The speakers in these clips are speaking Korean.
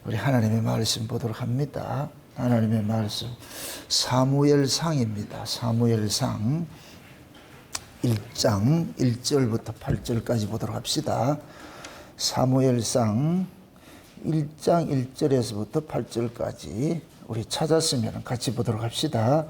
우리 하나님의 말씀 보도록 합니다. 하나님의 말씀 사무엘상입니다. 사무엘상 1장 1절부터 8절까지 보도록 합시다. 사무엘상 1장 1절에서부터 8절까지 우리 찾았으면 같이 보도록 합시다.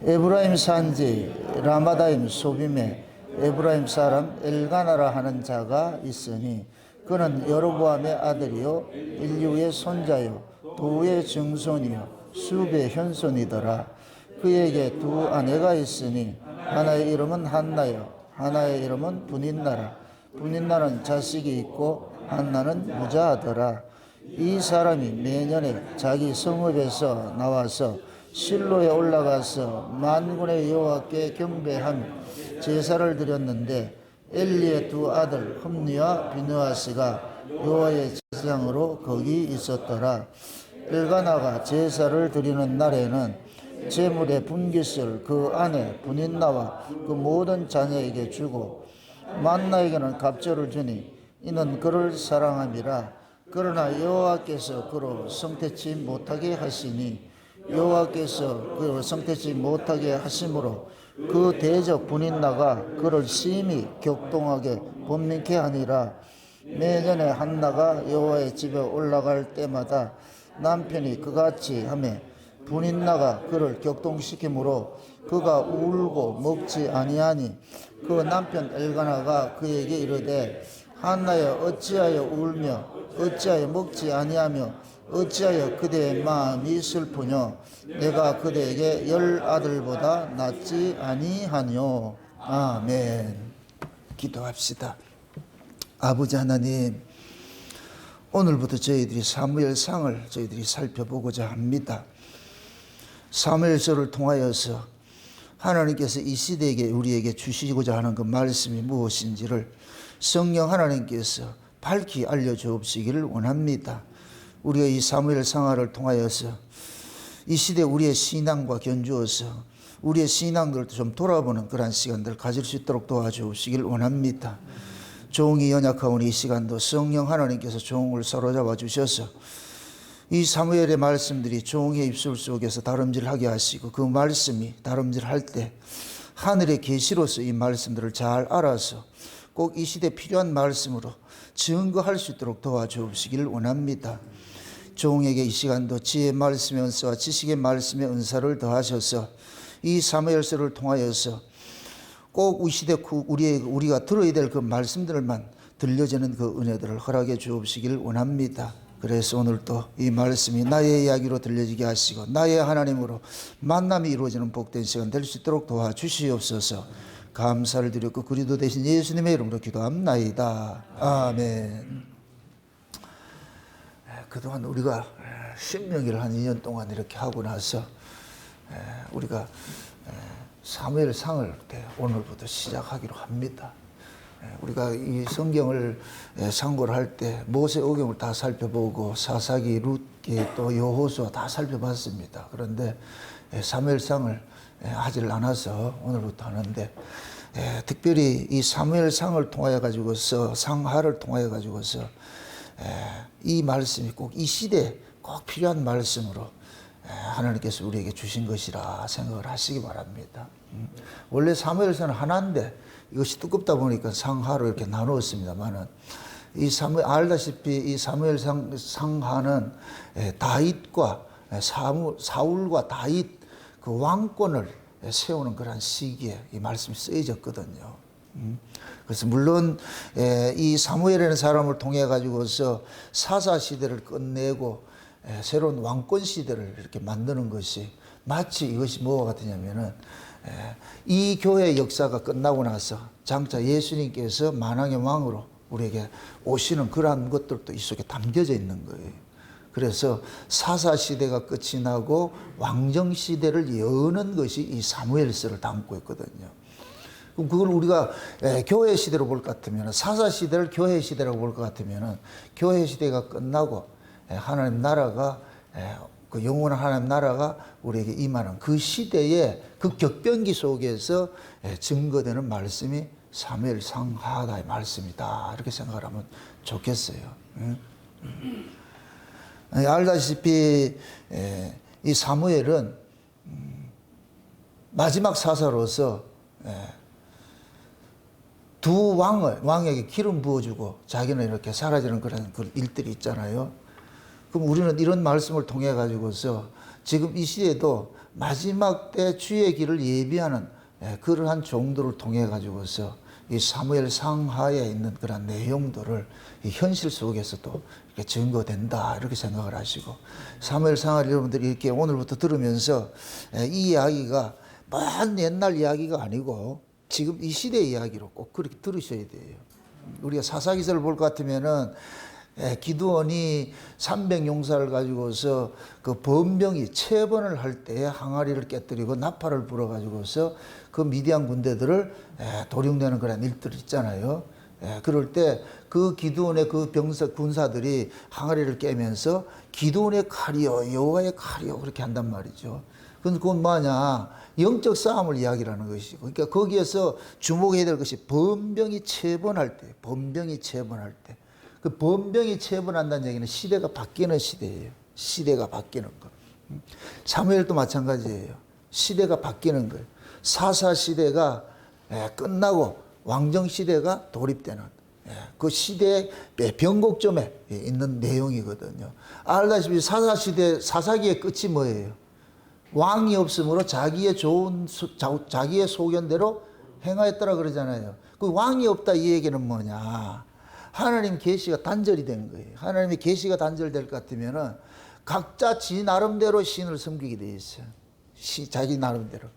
에브라임 산지 라마다임 소빔에 에브라임 사람 엘가나라 하는 자가 있으니 그는 여로보암의 아들이요 일류의 손자요 도의 증손이요 숲의 현손이더라. 그에게 두 아내가 있으니 하나의 이름은 한나요 하나의 이름은 분인나라. 분인나는 자식이 있고 한나는 무자하더라. 이 사람이 매년에 자기 성읍에서 나와서 실로에 올라가서 만군의 여호와께 경배하며 제사를 드렸는데 엘리의 두 아들 흠니와 비느하스가 여호와의 제사장으로 거기 있었더라. 엘가나가 제사를 드리는 날에는 제물의 분깃을 그 아내 분인나와 그 모든 자녀에게 주고 만나에게는 갑절을 주니 이는 그를 사랑함이라. 그러나 여호와께서 그로 성태치 못하게 하시니 여호와께서 그를 성태치 못하게 하심으로 그 대적 분인나가 그를 심히 격동하게 번민케 하니라. 매년에 한나가 여호와의 집에 올라갈 때마다 남편이 그같이 하며 분인나가 그를 격동시키므로 그가 울고 먹지 아니하니 그 남편 엘가나가 그에게 이르되 한나여 어찌하여 울며 어찌하여 먹지 아니하며 어찌하여 그대의 마음이 슬프뇨. 내가 그대에게 10 아들보다 낫지 아니하뇨. 아멘. 기도합시다. 아버지 하나님, 오늘부터 저희들이 사무엘상을 저희들이 살펴보고자 합니다. 사무엘서를 통하여서 하나님께서 이 시대에게 우리에게 주시고자 하는 그 말씀이 무엇인지를 성령 하나님께서 밝히 알려주옵시기를 원합니다. 우리가 이 사무엘 상하를 통하여서 이 시대 우리의 신앙과 견주어서 우리의 신앙들을 좀 돌아보는 그러한 시간들을 가질 수 있도록 도와주시길 원합니다. 종이 연약하오니 이 시간도 성령 하나님께서 종을 사로잡아 주셔서 이 사무엘의 말씀들이 종의 입술 속에서 다름질하게 하시고 그 말씀이 다름질할 때 하늘의 계시로서 이 말씀들을 잘 알아서 꼭 이 시대에 필요한 말씀으로 증거할 수 있도록 도와주시기를 원합니다. 종에게 이 시간도 지혜의 말씀의 은사와 지식의 말씀의 은사를 더하셔서 이 사무엘서를 통하여서 꼭 이 시대 우리가 들어야 될 그 말씀들만 들려지는 그 은혜들을 허락해 주옵시기를 원합니다. 그래서 오늘 또 이 말씀이 나의 이야기로 들려지게 하시고 나의 하나님으로 만남이 이루어지는 복된 시간 될 수 있도록 도와주시옵소서. 감사를 드렸고 그리스도 되신 예수님의 이름으로 기도합나이다. 아멘. 그동안 우리가 신명기를 한 2년 동안 이렇게 하고 나서 우리가 사무엘상을 오늘부터 시작하기로 합니다. 우리가 이 성경을 상고를 할 때 모세오경을 다 살펴보고 사사기, 룻기, 또 여호수아 다 살펴봤습니다. 그런데 사무엘상을 하질 않아서 오늘부터 하는데 특별히 이 사무엘상을 통하여 가지고서 상하를 통하여 가지고서 이 말씀이 꼭 이 시대에 꼭 필요한 말씀으로 하나님께서 우리에게 주신 것이라 생각을 하시기 바랍니다. 원래 사무엘서는 하나인데 이것이 두껍다 보니까 상하로 이렇게 나누었습니다만은 알다시피 이 사무엘상 상하는 다윗과 사울과 다윗 그 왕권을 세우는 그런 시기에 이 말씀이 쓰여졌거든요. 그래서 물론 이 사무엘이라는 사람을 통해 가지고서 사사 시대를 끝내고 새로운 왕권 시대를 이렇게 만드는 것이 마치 이것이 뭐와 같으냐면은 이 교회의 역사가 끝나고 나서 장차 예수님께서 만왕의 왕으로 우리에게 오시는 그러한 것들도 이 속에 담겨져 있는 거예요. 그래서 사사 시대가 끝이 나고 왕정 시대를 여는 것이 이 사무엘서를 담고 있거든요. 그럼 그걸 우리가 교회 시대로 볼 것 같으면 사사 시대를 교회 시대라고 볼 것 같으면 교회 시대가 끝나고 하나님 나라가 그 영원한 하나님 나라가 우리에게 임하는 그 시대의 그 격변기 속에서 증거되는 말씀이 사무엘 상하다의 말씀이다. 이렇게 생각을 하면 좋겠어요. 알다시피 이 사무엘은 마지막 사사로서 두 왕에게 기름 부어주고 자기는 이렇게 사라지는 그런 일들이 있잖아요. 그럼 우리는 이런 말씀을 통해 가지고서 지금 이 시대에도 마지막 때 주의 길을 예비하는 그러한 종들을 통해 가지고서 이 사무엘 상하에 있는 그런 내용들을 이 현실 속에서도 이렇게 증거된다 이렇게 생각을 하시고, 사무엘 상하를 여러분들이 이렇게 오늘부터 들으면서 이 이야기가 먼 옛날 이야기가 아니고 지금 이 시대 이야기로 꼭 그렇게 들으셔야 돼요. 우리가 사사기서를 볼 것 같으면은 기드온이 300용사를 가지고서 그 범병이 채번을 할 때 항아리를 깨뜨리고 나팔을 불어 가지고서 그 미디안 군대들을 도륙내는 그런 일들 있잖아요. 그럴 때 그 기드온의 그 군사들이 항아리를 깨면서 기드온의 칼이요 여호와의 칼이요 그렇게 한단 말이죠. 근데 그건 뭐냐, 영적 싸움을 이야기하는 것이고, 그러니까 거기에서 주목해야 될 것이 범병이 채번할 때, 범병이 채번할 때, 그 범병이 채번한다는 얘기는 시대가 바뀌는 시대예요. 시대가 바뀌는 거. 사무엘도 마찬가지예요. 시대가 바뀌는 거예요. 사사 시대가 끝나고 왕정 시대가 도입되는 그 시대의 변곡점에 있는 내용이거든요. 알다시피 사사 시대, 사사기의 끝이 뭐예요? 왕이 없으므로 자기의 소견대로 행하였더라 그러잖아요. 그 왕이 없다 이 얘기는 뭐냐? 하나님 계시가 단절이 된 거예요. 하나님의 계시가 단절될 것 같으면은 각자 지 나름대로 신을 섬기게 돼 있어요. 자기 나름대로.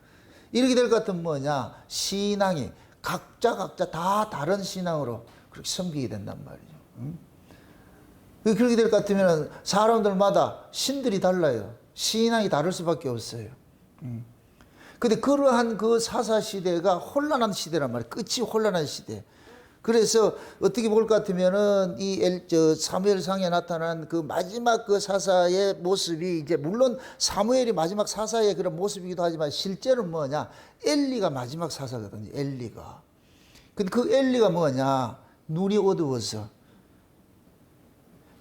이렇게 될 것 같으면 뭐냐? 신앙이 각자 다 다른 신앙으로 그렇게 섬기게 된단 말이죠. 그렇게 될 것 같으면 사람들마다 신들이 달라요. 신앙이 다를 수밖에 없어요. 근데 그러한 그 사사 시대가 혼란한 시대란 말이에요. 끝이 혼란한 시대. 그래서 어떻게 볼 것 같으면은 사무엘상에 나타난 그 마지막 그 사사의 모습이 이제 물론 사무엘이 마지막 사사의 그런 모습이기도 하지만 실제는 뭐냐? 엘리가 마지막 사사거든요. 엘리가. 근데 그 엘리가 뭐냐? 눈이 어두워서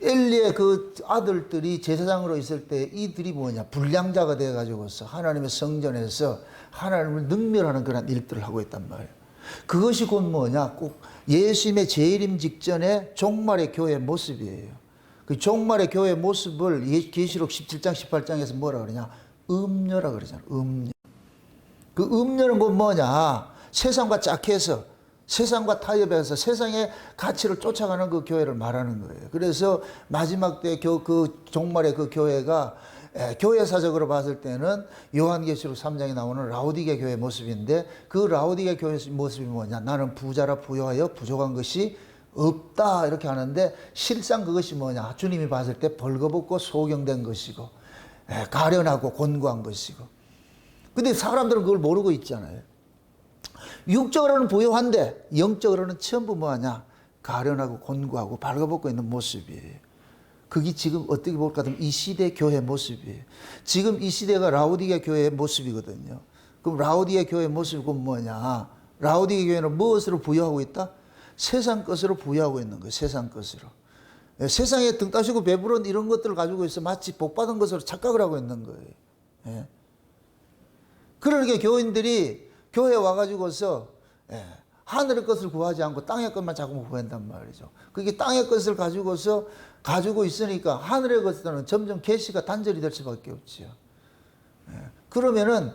엘리의 그 아들들이 제사장으로 있을 때 이들이 뭐냐? 불량자가 되어가지고서 하나님의 성전에서 하나님을 능멸하는 그런 일들을 하고 있단 말이에요. 그것이 곧 뭐냐? 꼭 예수님의 재림 직전에 종말의 교회의 모습이에요. 그 종말의 교회의 모습을 계시록 17장 18장에서 뭐라 그러냐? 음녀라 그러잖아요. 음녀. 그 음녀는 곧 뭐냐? 세상과 짝해서 세상과 타협해서 세상의 가치를 쫓아가는 그 교회를 말하는 거예요. 그래서 마지막 때 그 종말의 그 교회가 교회사적으로 봤을 때는 요한계시록 3장에 나오는 라오디게 교회의 모습인데, 그 라오디게 교회의 모습이 뭐냐? 나는 부자라 부요하여 부족한 것이 없다 이렇게 하는데, 실상 그것이 뭐냐? 주님이 봤을 때 벌거벗고 소경된 것이고 가련하고 곤고한 것이고. 근데 사람들은 그걸 모르고 있잖아요. 육적으로는 부요한데 영적으로는 전부 뭐하냐? 가련하고 곤고하고 벌거벗고 있는 모습이에요. 그게 지금 어떻게 볼까 하면 이 시대 교회 모습이에요. 지금 이 시대가 라오디게 교회의 모습이거든요. 그럼 라오디게 교회의 모습이 뭐냐? 라오디게 교회는 무엇으로 부여하고 있다? 세상 것으로 부여하고 있는 거예요. 세상 것으로. 세상에 등 따시고 배부른 이런 것들을 가지고 있어 마치 복받은 것으로 착각을 하고 있는 거예요. 그러니까 교인들이 교회에 와가지고서 하늘의 것을 구하지 않고 땅의 것만 자꾸 구한단 말이죠. 그게 땅의 것을 가지고 있으니까 하늘의 것들은 점점 계시가 단절이 될 수밖에 없지요. 그러면은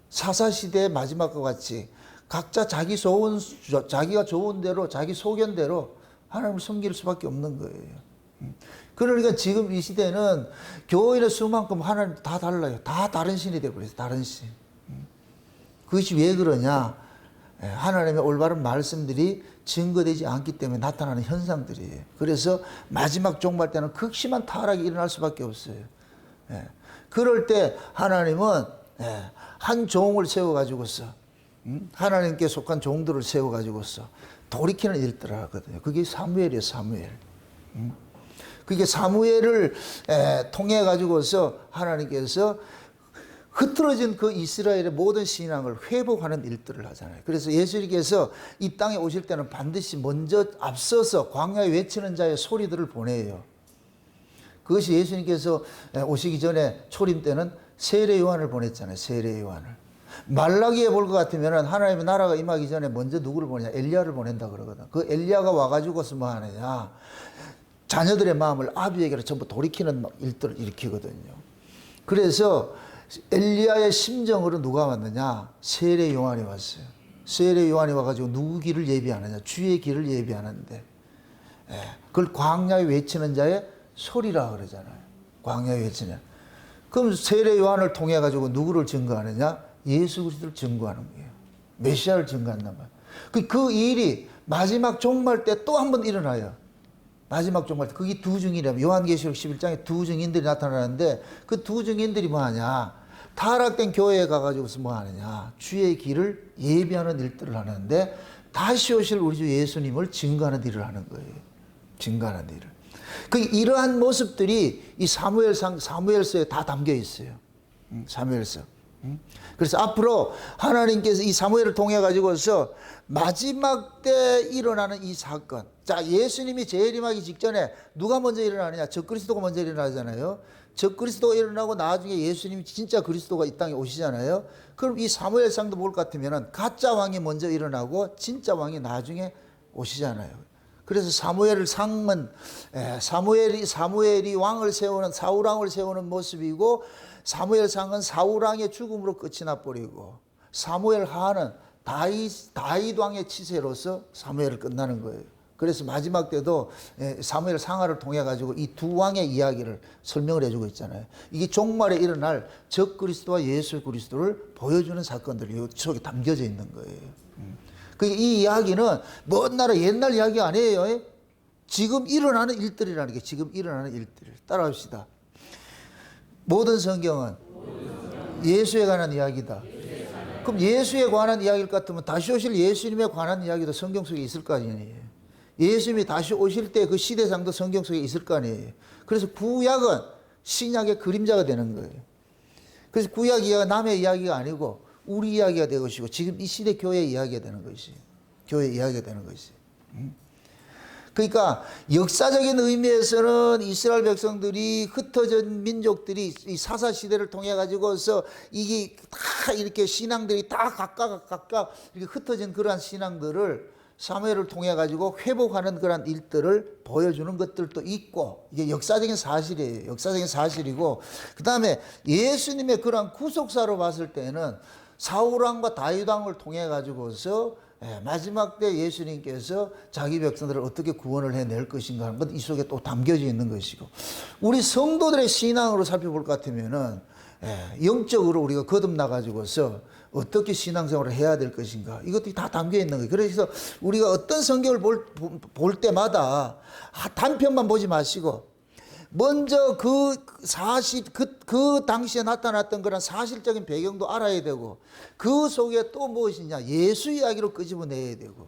사사시대의 마지막과 같이 각자 자기가 좋은 대로 자기 소견대로 하나님을 섬길 수밖에 없는 거예요. 그러니까 지금 이 시대는 교인의 수만큼 하나님 다 달라요. 다 다른 신이 되어버려요. 다른 신. 그것이 왜 그러냐? 하나님의 올바른 말씀들이 증거되지 않기 때문에 나타나는 현상들이에요. 그래서 마지막 종말 때는 극심한 타락이 일어날 수밖에 없어요. 그럴 때 하나님은 한 종을 세워가지고서 하나님께 속한 종들을 세워가지고서 돌이키는 일들을 하거든요. 그게 사무엘이에요. 사무엘. 그게 사무엘을 통해 가지고서 하나님께서 흐트러진 그 이스라엘의 모든 신앙을 회복하는 일들을 하잖아요. 그래서 예수님께서 이 땅에 오실 때는 반드시 먼저 앞서서 광야에 외치는 자의 소리들을 보내요. 그것이 예수님께서 오시기 전에 초림 때는 세례 요한을 보냈잖아요. 세례 요한을. 말라기에 볼 것 같으면 하나님의 나라가 임하기 전에 먼저 누구를 보내냐? 엘리야를 보낸다 그러거든. 그 엘리야가 와가지고서 뭐 하느냐? 자녀들의 마음을 아비에게로 전부 돌이키는 일들을 일으키거든요. 그래서 엘리야의 심정으로 누가 왔느냐? 세례 요한이 왔어요. 세례 요한이 와가지고 누구 길을 예비하느냐? 주의 길을 예비하는데, 그걸 광야에 외치는 자의 소리라 그러잖아요. 광야에 외치냐. 그럼 세례 요한을 통해 가지고 누구를 증거하느냐? 예수 그리스도를 증거하는 거예요. 메시아를 증거한단 말이에요. 그 일이 마지막 종말 때 또 한 번 일어나요. 마지막 종말 때. 그게 두 증인이라면 요한계시록 11장에 두 증인들이 나타나는데 그 두 증인들이 뭐 하냐? 타락된 교회에 가가지고서 뭐 하느냐? 주의 길을 예비하는 일들을 하는데 다시 오실 우리 주 예수님을 증거하는 일을 하는 거예요. 증거하는 일을. 그 이러한 모습들이 이 사무엘서에 다 담겨 있어요. 사무엘서. 그래서 앞으로 하나님께서 이 사무엘을 통해 가지고서 마지막 때 일어나는 이 사건. 자, 예수님이 재림하기 직전에 누가 먼저 일어나느냐? 적그리스도가 먼저 일어나잖아요. 적그리스도가 일어나고 나중에 예수님이 진짜 그리스도가 이 땅에 오시잖아요. 그럼 이 사무엘상도 볼 것 같으면은 가짜 왕이 먼저 일어나고 진짜 왕이 나중에 오시잖아요. 그래서 사무엘 상은 사무엘이 왕을 세우는 사울 왕을 세우는 모습이고, 사무엘 상은 사울 왕의 죽음으로 끝이 나버리고, 사무엘 하는 다윗 왕의 치세로서 사무엘을 끝나는 거예요. 그래서 마지막 때도 사무엘 상하를 통해 가지고 이 두 왕의 이야기를 설명을 해주고 있잖아요. 이게 종말에 일어날 적 그리스도와 예수 그리스도를 보여주는 사건들이 이 속에 담겨져 있는 거예요. 이 이야기는 먼 나라 옛날 이야기 아니에요. 지금 일어나는 일들이라는 게 지금 일어나는 일들. 따라합시다. 모든 성경은 예수에 관한 이야기다. 그럼 예수에 관한 이야기일 것 같으면 다시 오실 예수님에 관한 이야기도 성경 속에 있을 거 아니에요. 예수님이 다시 오실 때 그 시대상도 성경 속에 있을 거 아니에요. 그래서 구약은 신약의 그림자가 되는 거예요. 그래서 구약 이야기가 남의 이야기가 아니고 우리 이야기가 되는 것이고, 지금 이 시대 교회의 이야기가 되는 것이. 교회 이야기가 되는 것이. 그러니까 역사적인 의미에서는 이스라엘 백성들이 흩어진 민족들이 이 사사 시대를 통해 가지고서 이게 다 이렇게 신앙들이 다 각각 이렇게 흩어진 그러한 신앙들을 사무엘을 통해 가지고 회복하는 그런 일들을 보여주는 것들도 있고, 이게 역사적인 사실이에요. 역사적인 사실이고, 그 다음에 예수님의 그런 구속사로 봤을 때는 사울왕과 다윗왕을 통해 가지고서 마지막 때 예수님께서 자기 백성들을 어떻게 구원을 해낼 것인가 하는 것, 이 속에 또 담겨져 있는 것이고, 우리 성도들의 신앙으로 살펴볼 것 같으면은 영적으로 우리가 거듭나 가지고서 어떻게 신앙생활을 해야 될 것인가, 이것들이 다 담겨 있는 거예요. 그래서 우리가 어떤 성경을 볼 때마다 단편만 보지 마시고 먼저 그 사실, 그 당시에 나타났던 그런 사실적인 배경도 알아야 되고, 그 속에 또 무엇이냐, 예수 이야기로 끄집어내야 되고,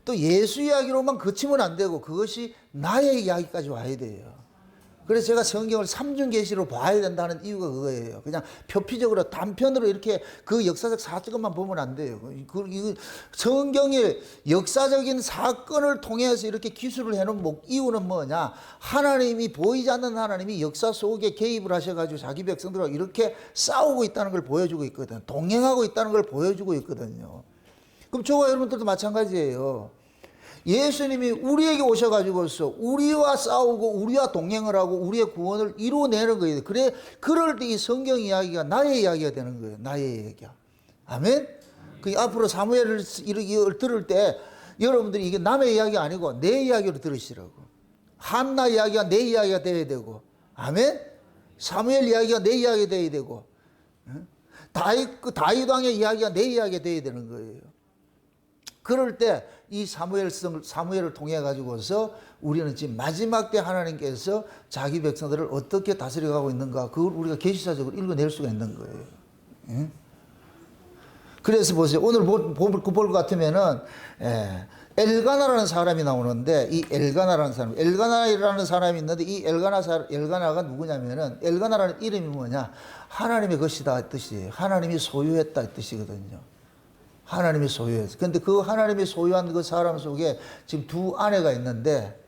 또 예수 이야기로만 그치면 안 되고, 그것이 나의 이야기까지 와야 돼요. 그래서 제가 성경을 삼중계시로 봐야 된다는 이유가 그거예요. 그냥 표피적으로 단편으로 이렇게 그 역사적 사건만 보면 안 돼요. 성경의 역사적인 사건을 통해서 이렇게 기술을 해놓은 이유는 뭐냐? 하나님이, 보이지 않는 하나님이 역사 속에 개입을 하셔가지고 자기 백성들과 이렇게 싸우고 있다는 걸 보여주고 있거든. 동행하고 있다는 걸 보여주고 있거든요. 그럼 저와 여러분들도 마찬가지예요. 예수님이 우리에게 오셔가지고서 우리와 싸우고 우리와 동행을 하고 우리의 구원을 이루어내는 거예요. 그럴 때 이 성경 이야기가 나의 이야기가 되는 거예요. 나의 이야기야. 아멘? 그 앞으로 사무엘을 들을 때 여러분들이 이게 남의 이야기 아니고 내 이야기로 들으시라고. 한나 이야기가 내 이야기가 돼야 되고, 아멘? 사무엘 이야기가 내 이야기가 돼야 되고, 다윗 왕의 이야기가 내 이야기가 돼야 되는 거예요. 그럴 때 이 사무엘을 통해 가지고서 우리는 지금 마지막 때 하나님께서 자기 백성들을 어떻게 다스려가고 있는가, 그걸 우리가 계시사적으로 읽어낼 수가 있는 거예요. 그래서 보세요. 오늘 볼 것 같으면은 엘가나라는 사람이 나오는데, 이 엘가나라는 사람이 있는데, 이 엘가나가 누구냐면은, 엘가나라는 이름이 뭐냐? 하나님의 것이다 뜻이에요. 하나님이 소유했다 뜻이거든요. 하나님이 소유했어요. 근데 그 하나님이 소유한 그 사람 속에 지금 두 아내가 있는데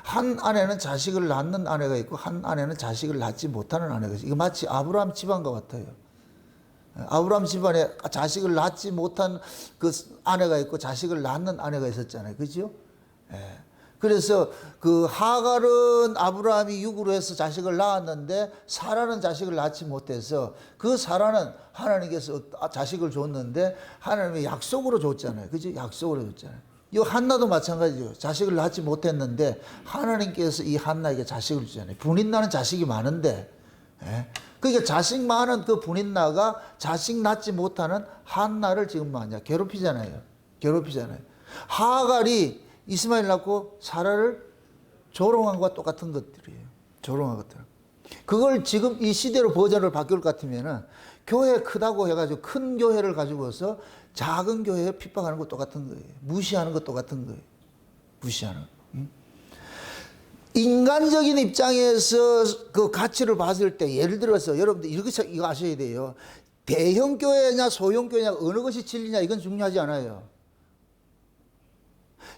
한 아내는 자식을 낳는 아내가 있고 한 아내는 자식을 낳지 못하는 아내가 있어요. 이거 마치 아브라함 집안과 같아요. 아브라함 집안에 자식을 낳지 못한 그 아내가 있고 자식을 낳는 아내가 있었잖아요. 그죠? 예. 그래서 그 하갈은 아브라함이 육으로 해서 자식을 낳았는데 사라는 자식을 낳지 못해서 그 사라는 하나님께서 자식을 줬는데 하나님이 약속으로 줬잖아요. 그죠? 약속으로 줬잖아요. 이 한나도 마찬가지죠. 자식을 낳지 못했는데 하나님께서 이 한나에게 자식을 주잖아요. 분인나는 자식이 많은데, 예. 그러니까 자식 많은 그 분인나가 자식 낳지 못하는 한나를 지금 뭐냐 괴롭히잖아요. 괴롭히잖아요. 하갈이 이스마엘 낳고 사라를 조롱한 것과 똑같은 것들이에요. 조롱한 것들. 그걸 지금 이 시대로 버전을 바뀔 것 같으면은 교회 크다고 해가지고 큰 교회를 가지고서 작은 교회에 핍박하는 것 똑같은 거예요. 무시하는 것 똑같은 거예요. 무시하는 거. 인간적인 입장에서 그 가치를 봤을 때 예를 들어서 여러분들 이거 아셔야 돼요. 대형 교회냐 소형 교회냐 어느 것이 진리냐 이건 중요하지 않아요.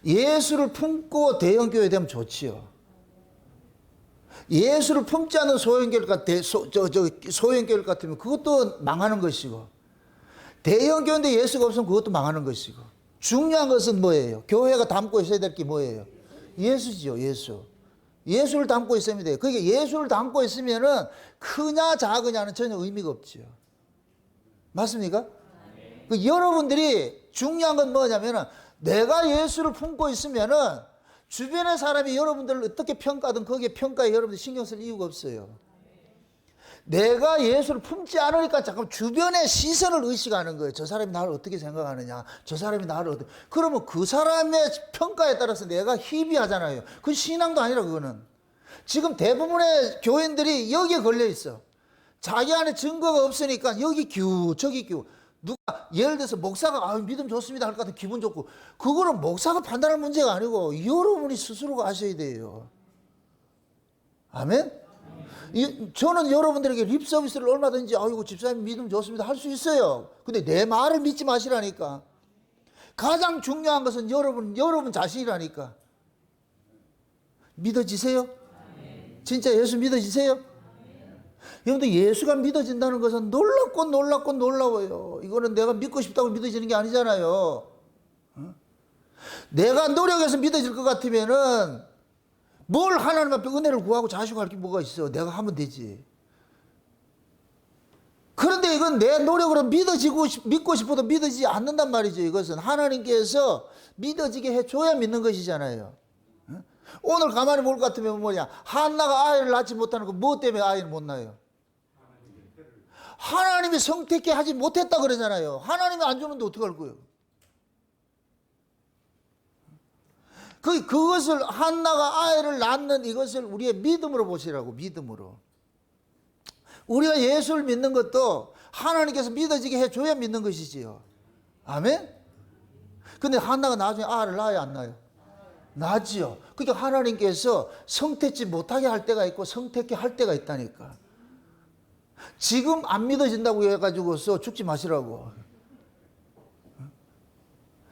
예수를 품고 대형 교회 되면 좋지요. 예수를 품지 않는 소형 교회 소형 교회 같으면 그것도 망하는 것이고 대형 교회인데 예수가 없으면 그것도 망하는 것이고 중요한 것은 뭐예요? 교회가 담고 있어야 될 게 뭐예요? 예수지요. 예수. 예수를 담고 있으면 돼요. 그러니까 예수를 담고 있으면은 크냐 작으냐는 전혀 의미가 없지요. 맞습니까? 여러분들이 중요한 건 뭐냐면은 내가 예수를 품고 있으면은 주변의 사람이 여러분들을 어떻게 평가하든 거기에 평가에 여러분들 신경 쓸 이유가 없어요. 내가 예수를 품지 않으니까 잠깐 주변의 시선을 의식하는 거예요. 저 사람이 나를 어떻게 생각하느냐. 저 사람이 나를 어떻게. 그러면 그 사람의 평가에 따라서 내가 희비하잖아요. 그건 신앙도 아니라 그거는. 지금 대부분의 교인들이 여기에 걸려 있어. 자기 안에 증거가 없으니까 여기 규 저기 규. 누가 예를 들어서 목사가 믿음 좋습니다 할 것 같은 기분 좋고 그거는 목사가 판단할 문제가 아니고 여러분이 스스로가 아셔야 돼요. 아멘? 저는 여러분들에게 립 서비스를 얼마든지 아이고 집사님 믿음 좋습니다 할 수 있어요. 근데 내 말을 믿지 마시라니까. 가장 중요한 것은 여러분 자신이라니까. 믿어지세요? 진짜 예수 믿어지세요? 여러분들 예수가 믿어진다는 것은 놀랍고 놀라워요. 이거는 내가 믿고 싶다고 믿어지는 게 아니잖아요. 내가 노력해서 믿어질 것 같으면은 뭘 하나님 앞에 은혜를 구하고 자식할 게 뭐가 있어. 내가 하면 되지. 그런데 이건 내 노력으로 믿고 싶어도 믿어지지 않는단 말이죠. 이것은 하나님께서 믿어지게 해줘야 믿는 것이잖아요. 오늘 가만히 볼 것 같으면 뭐냐. 한나가 아이를 낳지 못하는 거 뭐 때문에 아이를 못 낳아요? 하나님이 성택해 하지 못했다 그러잖아요. 하나님이 안 주는데 어떡할 거예요? 그것을 한나가 아이를 낳는 이것을 우리의 믿음으로 보시라고. 믿음으로. 우리가 예수를 믿는 것도 하나님께서 믿어지게 해줘야 믿는 것이지요. 아멘? 근데 한나가 나중에 아이를 낳아야 안 낳아요? 낳지요. 그러니까 하나님께서 성택지 못하게 할 때가 있고 성택해 할 때가 있다니까. 지금 안 믿어진다고 해가지고서 죽지 마시라고.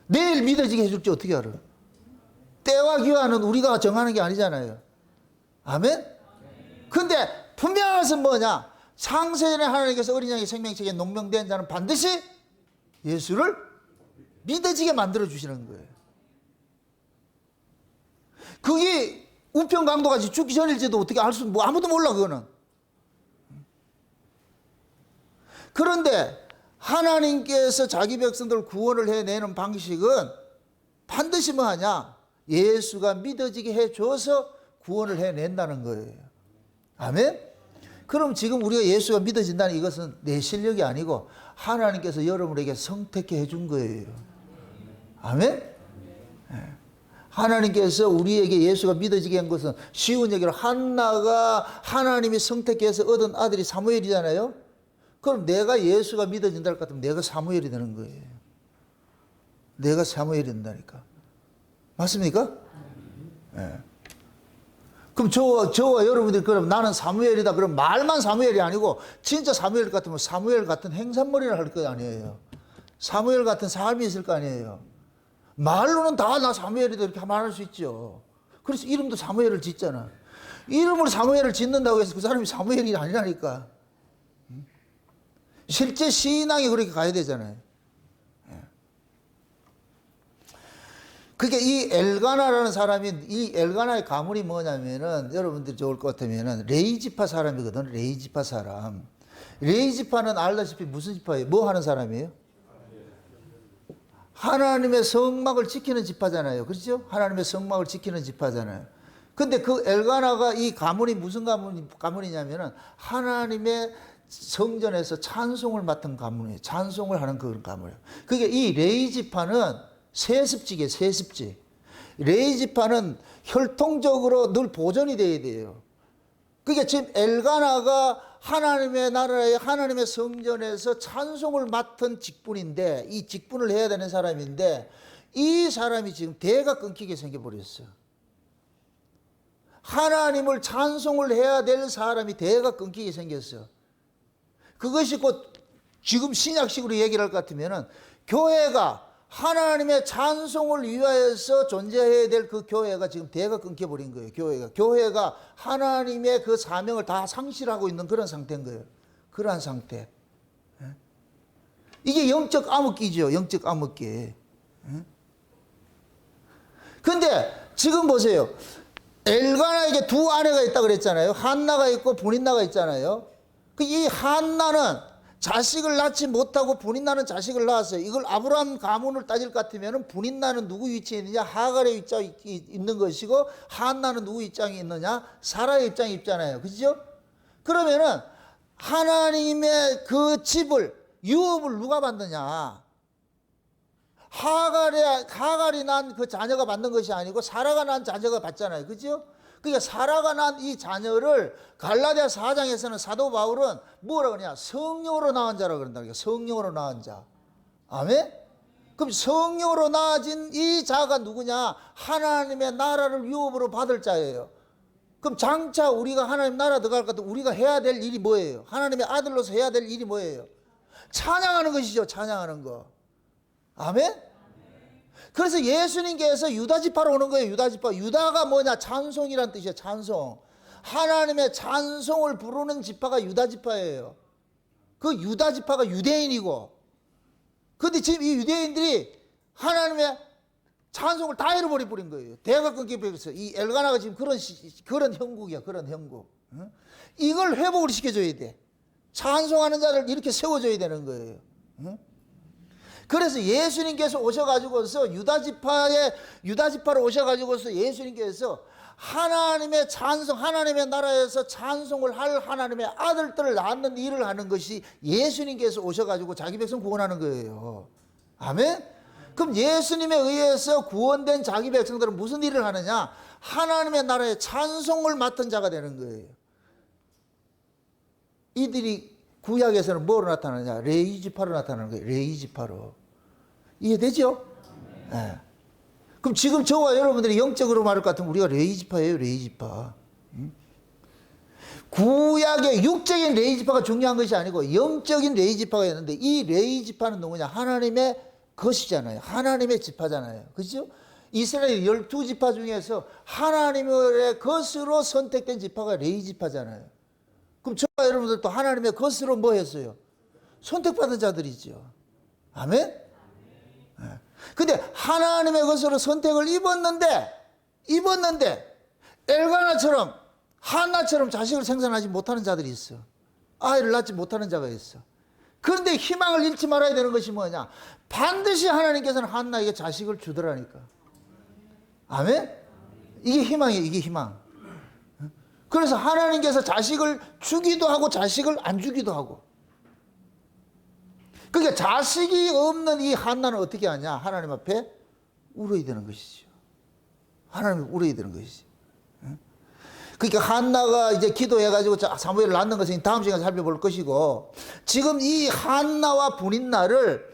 내일 믿어지게 해줄지 어떻게 알아? 때와 기한은 우리가 정하는 게 아니잖아요. 아멘? 근데 분명한 것은 뭐냐? 창세전에 하나님께서 어린 양의 생명책에 농명된 자는 반드시 예수를 믿어지게 만들어 주시는 거예요. 그게 우편 강도같이 죽기 전일지도 어떻게 알 수, 아무도 몰라, 그거는. 그런데 하나님께서 자기 백성들 구원을 해내는 방식은 반드시 뭐 하냐? 예수가 믿어지게 해줘서 구원을 해낸다는 거예요. 아멘? 그럼 지금 우리가 예수가 믿어진다는 이것은 내 실력이 아니고 하나님께서 여러분에게 성택해 해준 거예요. 아멘? 하나님께서 우리에게 예수가 믿어지게 한 것은 쉬운 얘기로 한나가 하나님이 성택해서 얻은 아들이 사무엘이잖아요. 그럼 내가 예수가 믿어진다 할 것 같으면 내가 사무엘이 되는 거예요. 내가 사무엘이 된다니까. 맞습니까? 네. 그럼 저와 여러분들이 그럼 나는 사무엘이다. 그럼 말만 사무엘이 아니고 진짜 사무엘 같으면 사무엘 같은 행산머리를 할 거 아니에요. 사무엘 같은 삶이 있을 거 아니에요. 말로는 다 나 사무엘이다 이렇게 말할 수 있죠. 그래서 이름도 사무엘을 짓잖아. 이름을 사무엘을 짓는다고 해서 그 사람이 사무엘이 아니라니까. 실제 신앙이 그렇게 가야 되잖아요. 그러니까 이 엘가나라는 사람이, 이 엘가나의 가문이 뭐냐면은, 여러분들이 좋을 것 같으면은, 레이지파 사람이거든, 레이지파 사람. 레이지파는 알다시피 무슨 지파예요? 뭐 하는 사람이에요? 하나님의 성막을 지키는 지파잖아요. 그렇죠? 하나님의 성막을 지키는 지파잖아요. 근데 그 엘가나가 이 가문이 무슨 가문이냐면은, 하나님의 성전에서 찬송을 맡은 가문이에요. 찬송을 하는 그런 가문이에요. 그게 이 레이지파는 세습직이에요, 세습직. 레이지파는 혈통적으로 늘 보존이 돼야 돼요. 그게 지금 엘가나가 하나님의 나라의 하나님의 성전에서 찬송을 맡은 직분인데, 이 직분을 해야 되는 사람인데, 이 사람이 지금 대가 끊기게 생겨버렸어요. 하나님을 찬송을 해야 될 사람이 대가 끊기게 생겼어요. 그것이 곧 지금 신약식으로 얘기를 할 것 같으면은, 교회가 하나님의 찬송을 위하여서 존재해야 될 그 교회가 지금 대가 끊겨버린 거예요. 교회가 하나님의 그 사명을 다 상실하고 있는 그런 상태인 거예요. 그러한 상태. 이게 영적 암흑기죠. 영적 암흑기. 근데 지금 보세요. 엘가나에게 두 아내가 있다 그랬잖아요. 한나가 있고 분인나가 있잖아요. 이 한나는 자식을 낳지 못하고 분인나는 자식을 낳았어요. 이걸 아브라함 가문을 따질 것 같으면 분인나는 누구 위치에 있느냐? 하갈의 입장에 있는 것이고, 한나는 누구 입장에 있느냐? 사라의 입장에 있잖아요. 그죠? 그러면은 하나님의 그 집을, 유업을 누가 받느냐? 하갈이 난 그 자녀가 받는 것이 아니고 사라가 난 자녀가 받잖아요. 그죠? 그러니까 사라가 난 이 자녀를 갈라디아 4장에서는 사도 바울은 뭐라고 그러냐? 성령으로 낳은 자라고 그런다. 성령으로 낳은 자. 아멘? 그럼 성령으로 낳아진 이 자가 누구냐? 하나님의 나라를 유업으로 받을 자예요. 그럼 장차 우리가 하나님 나라 들어갈 것 같으면 우리가 해야 될 일이 뭐예요? 하나님의 아들로서 해야 될 일이 뭐예요? 찬양하는 것이죠. 찬양하는 거. 아멘? 그래서 예수님께서 유다 지파로 오는 거예요. 유다 지파. 유다가 뭐냐? 찬송이란 뜻이에요. 찬송. 하나님의 찬송을 부르는 지파가 유다 지파예요. 그 유다 지파가 유대인이고. 근데 지금 이 유대인들이 하나님의 찬송을 다 잃어버린 거예요. 대가 끊겨버렸어요. 이 엘가나가 지금 그런 형국이야. 그런 형국. 이걸 회복을 시켜줘야 돼. 찬송하는 자를 이렇게 세워줘야 되는 거예요. 그래서 예수님께서 오셔가지고서 유다지파로 오셔가지고서 예수님께서 하나님의 찬송, 하나님의 나라에서 찬송을 할 하나님의 아들들을 낳는 일을 하는 것이 예수님께서 오셔가지고 자기 백성 구원하는 거예요. 아멘? 그럼 예수님에 의해서 구원된 자기 백성들은 무슨 일을 하느냐? 하나님의 나라의 찬송을 맡은 자가 되는 거예요. 이들이 구약에서는 뭐로 나타나느냐? 레이지파로 나타나는 거예요. 레이지파로. 이해되죠? 네. 그럼 지금 저와 여러분들이 영적으로 말할 것 같으면 우리가 레이지파예요. 레이지파. 구약의 육적인 레이지파가 중요한 것이 아니고 영적인 레이지파가 있는데, 이 레이지파는 누구냐? 하나님의 것이잖아요. 하나님의 지파잖아요. 그렇죠? 이스라엘 12지파 중에서 하나님의 것으로 선택된 지파가 레이지파잖아요. 그럼 저와 여러분들도 하나님의 것으로 뭐 했어요? 선택받은 자들이죠. 아멘? 네. 근데 하나님의 것으로 선택을 입었는데 엘가나처럼, 한나처럼 자식을 생산하지 못하는 자들이 있어. 아이를 낳지 못하는 자가 있어. 그런데 희망을 잃지 말아야 되는 것이 뭐냐? 반드시 하나님께서는 한나에게 자식을 주더라니까. 아멘? 이게 희망이에요. 이게 희망. 그래서 하나님께서 자식을 주기도 하고 자식을 안 주기도 하고. 그러니까 자식이 없는 이 한나는 어떻게 하냐? 하나님 앞에 울어야 되는 것이죠. 하나님 울어야 되는 것이지. 그러니까 한나가 이제 기도해가지고 사무엘을 낳는 것은 다음 시간에 살펴볼 것이고, 지금 이 한나와 분인나를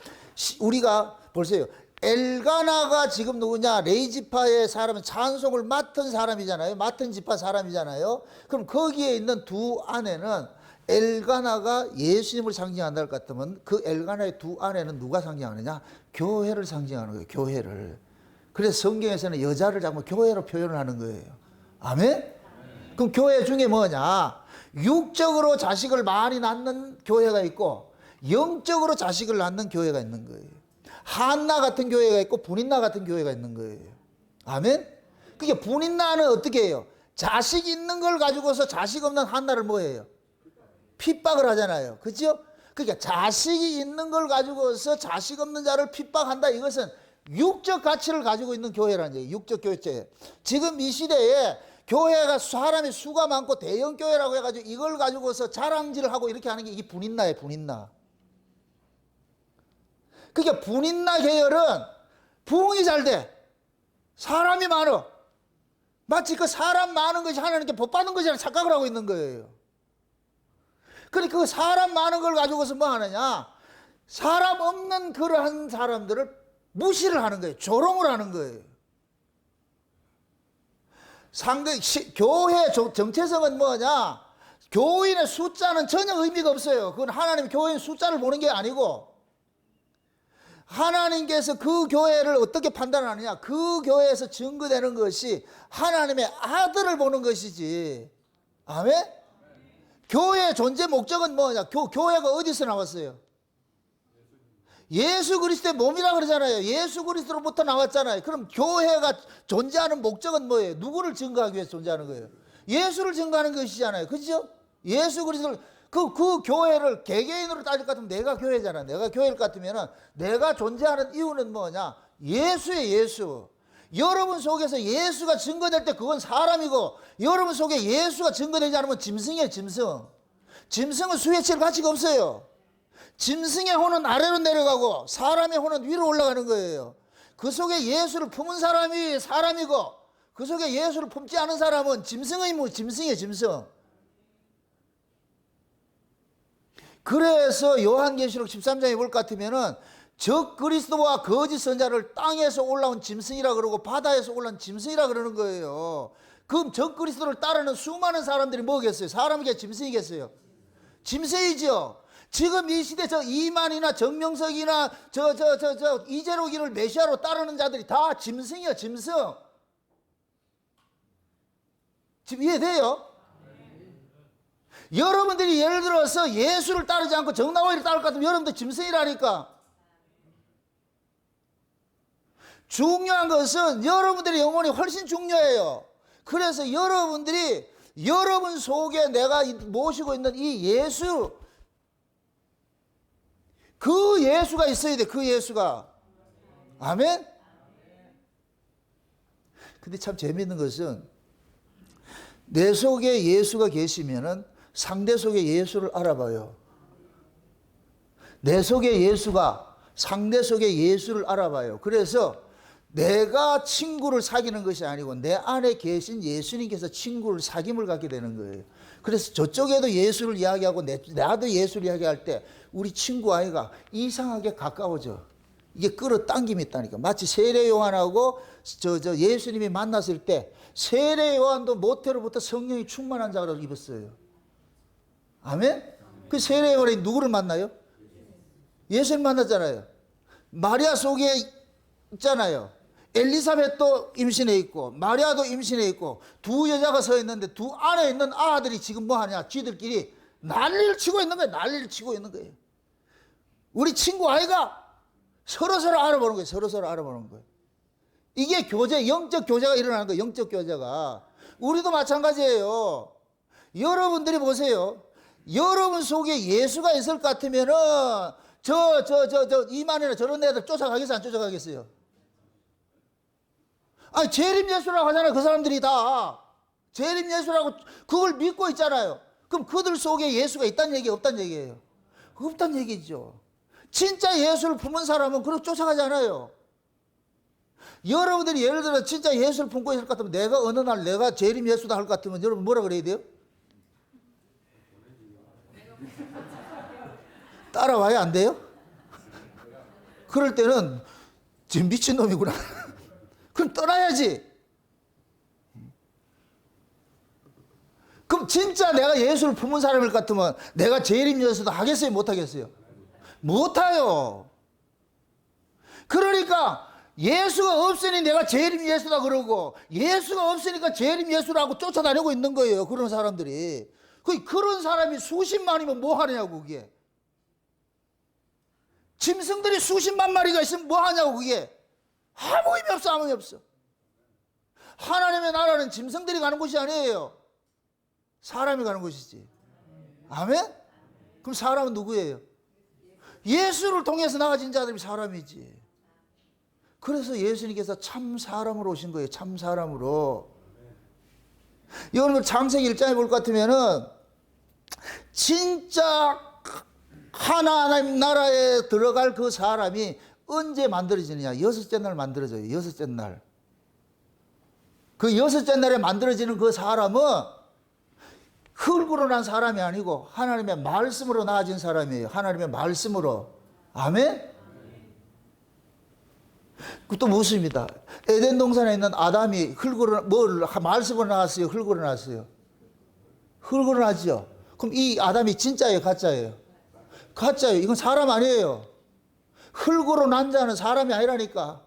우리가 보세요. 엘가나가 지금 누구냐? 레이지파의 사람은 찬송을 맡은 사람이잖아요. 맡은 지파 사람이잖아요. 그럼 거기에 있는 두 아내는, 엘가나가 예수님을 상징한다 할 것 같으면 그 엘가나의 두 아내는 누가 상징하느냐? 교회를 상징하는 거예요. 교회를. 그래서 성경에서는 여자를 자꾸 교회로 표현을 하는 거예요. 아멘? 그럼 교회 중에 뭐냐? 육적으로 자식을 많이 낳는 교회가 있고 영적으로 자식을 낳는 교회가 있는 거예요. 한나 같은 교회가 있고 분인나 같은 교회가 있는 거예요. 아멘? 그게 분인나는 어떻게 해요? 자식 있는 걸 가지고서 자식 없는 한나를 뭐 해요? 핍박을 하잖아요. 그죠? 그러니까 자식이 있는 걸 가지고서 자식 없는 자를 핍박한다. 이것은 육적 가치를 가지고 있는 교회라는 얘기예요. 육적 교회제. 지금 이 시대에 교회가 사람이 수가 많고 대형 교회라고 해가지고 이걸 가지고서 자랑질을 하고 이렇게 하는 게 이게 분인나예요. 분인나. 그러니까 분인나 계열은 부흥이 잘 돼. 사람이 많어. 마치 그 사람 많은 것이 하나님께 복 받는 것이라 착각을 하고 있는 거예요. 그러니까 그 사람 많은 걸 가지고서 뭐 하느냐? 사람 없는 그러한 사람들을 무시를 하는 거예요. 조롱을 하는 거예요. 교회 정체성은 뭐냐? 교인의 숫자는 전혀 의미가 없어요. 그건 하나님 교인 숫자를 보는 게 아니고 하나님께서 그 교회를 어떻게 판단하느냐? 그 교회에서 증거되는 것이 하나님의 아들을 보는 것이지. 아멘? 교회의 존재 목적은 뭐냐? 교회가 어디서 나왔어요? 예수 그리스도의 몸이라 그러잖아요. 예수 그리스도로부터 나왔잖아요. 그럼 교회가 존재하는 목적은 뭐예요? 누구를 증거하기 위해서 존재하는 거예요? 예수를 증거하는 것이잖아요. 그죠? 예수 그리스도를 그 교회를 개개인으로 따질 것 같으면 내가 교회잖아. 내가 교회일 것 같으면 내가 존재하는 이유는 뭐냐? 예수의 예수. 여러분 속에서 예수가 증거될 때 그건 사람이고 여러분 속에 예수가 증거되지 않으면 짐승이에요. 짐승. 짐승은 수혜칠 가치가 없어요. 짐승의 혼은 아래로 내려가고 사람의 혼은 위로 올라가는 거예요. 그 속에 예수를 품은 사람이 사람이고 그 속에 예수를 품지 않은 사람은 짐승이에요. 짐승. 그래서 요한계시록 13장에 볼 것 같으면은 적 그리스도와 거짓 선자를 땅에서 올라온 짐승이라 그러고 바다에서 올라온 짐승이라 그러는 거예요. 그럼 적 그리스도를 따르는 수많은 사람들이 뭐겠어요? 사람이겠어요? 짐승이겠어요? 짐승이죠. 지금 이 시대 저 이만이나 정명석이나 이재록이를 메시아로 따르는 자들이 다 짐승이에요. 짐승. 지금 이해돼요? 여러분들이 예를 들어서 예수를 따르지 않고 정나와이를 따를 것 같으면 여러분들 짐승이라니까. 중요한 것은 여러분들의 영혼이 훨씬 중요해요. 그래서 여러분들이 여러분 속에 내가 모시고 있는 이 예수, 그 예수가 있어야 돼. 그 예수가. 아멘? 근데 참 재밌는 것은 내 속에 예수가 계시면은 상대 속에 예수를 알아봐요. 내 속에 예수가 상대 속에 예수를 알아봐요. 그래서 내가 친구를 사귀는 것이 아니고 내 안에 계신 예수님께서 친구를 사귐을 갖게 되는 거예요. 그래서 저쪽에도 예수를 이야기하고 나도 예수를 이야기할 때 우리 친구 아이가 이상하게 가까워져. 이게 끌어당김이 있다니까. 마치 세례 요한하고 예수님이 만났을 때 세례 요한도 모태로부터 성령이 충만한 자를 입었어요. 아멘? 그 세례 요한이 누구를 만나요? 예수님 만났잖아요. 마리아 속에 있잖아요. 엘리사벳도 임신해 있고 마리아도 임신해 있고 두 여자가 서 있는데 두 안에 있는 아들이 지금 뭐 하냐? 지들끼리 난리를 치고 있는 거예요. 난리를 치고 있는 거예요. 우리 친구 아이가 서로서로 알아보는 거예요. 서로서로 알아보는 거예요. 이게 교제, 영적 교제가 일어나는 거예요. 영적 교제가. 우리도 마찬가지예요. 여러분들이 보세요. 여러분 속에 예수가 있을 것 같으면은 이만이나 저런 애들 쫓아가겠어요? 안 쫓아가겠어요? 아니, 재림 예수라고 하잖아요. 그 사람들이 다. 재림 예수라고 그걸 믿고 있잖아요. 그럼 그들 속에 예수가 있다는 얘기, 없다는 얘기예요? 없다는 얘기죠. 진짜 예수를 품은 사람은 그렇게 쫓아가지 않아요. 여러분들이 예를 들어 진짜 예수를 품고 있을 것 같으면 내가 어느 날 내가 재림 예수다 할 것 같으면 여러분 뭐라 그래야 돼요? 따라와야 안 돼요? 그럴 때는 지금 미친놈이구나. 그럼 떠나야지. 그럼 진짜 내가 예수를 품은 사람일 것 같으면 내가 재림 예수도 하겠어요? 못 하겠어요? 못 해요. 그러니까 예수가 없으니 내가 재림 예수다 그러고, 예수가 없으니까 재림 예수라고 쫓아다니고 있는 거예요. 그런 사람들이. 그런 사람이 수십만이면 뭐 하냐고, 그게. 짐승들이 수십만 마리가 있으면 뭐 하냐고, 그게. 아무 의미 없어, 아무 의미 없어. 하나님의 나라는 짐승들이 가는 곳이 아니에요. 사람이 가는 곳이지. 아멘? 그럼 사람은 누구예요? 예수를 통해서 나아진 자들이 사람이지. 그래서 예수님께서 참 사람으로 오신 거예요. 참 사람으로. 여러분 창세기 1장에 볼 것 같으면은 진짜 하나님 나라에 들어갈 그 사람이 언제 만들어지느냐? 여섯째 날 만들어져요. 여섯째 날. 그 여섯째 날에 만들어지는 그 사람은 흙으로 난 사람이 아니고 하나님의 말씀으로 나아진 사람이에요. 하나님의 말씀으로. 아멘? 그것도 무엇입니다. 에덴 동산에 있는 아담이 흙으로, 말씀으로 나왔어요? 흙으로 나왔어요? 흙으로 나왔죠? 그럼 이 아담이 진짜예요? 가짜예요? 가짜예요. 이건 사람 아니에요. 흙으로 난 자는 사람이 아니라니까.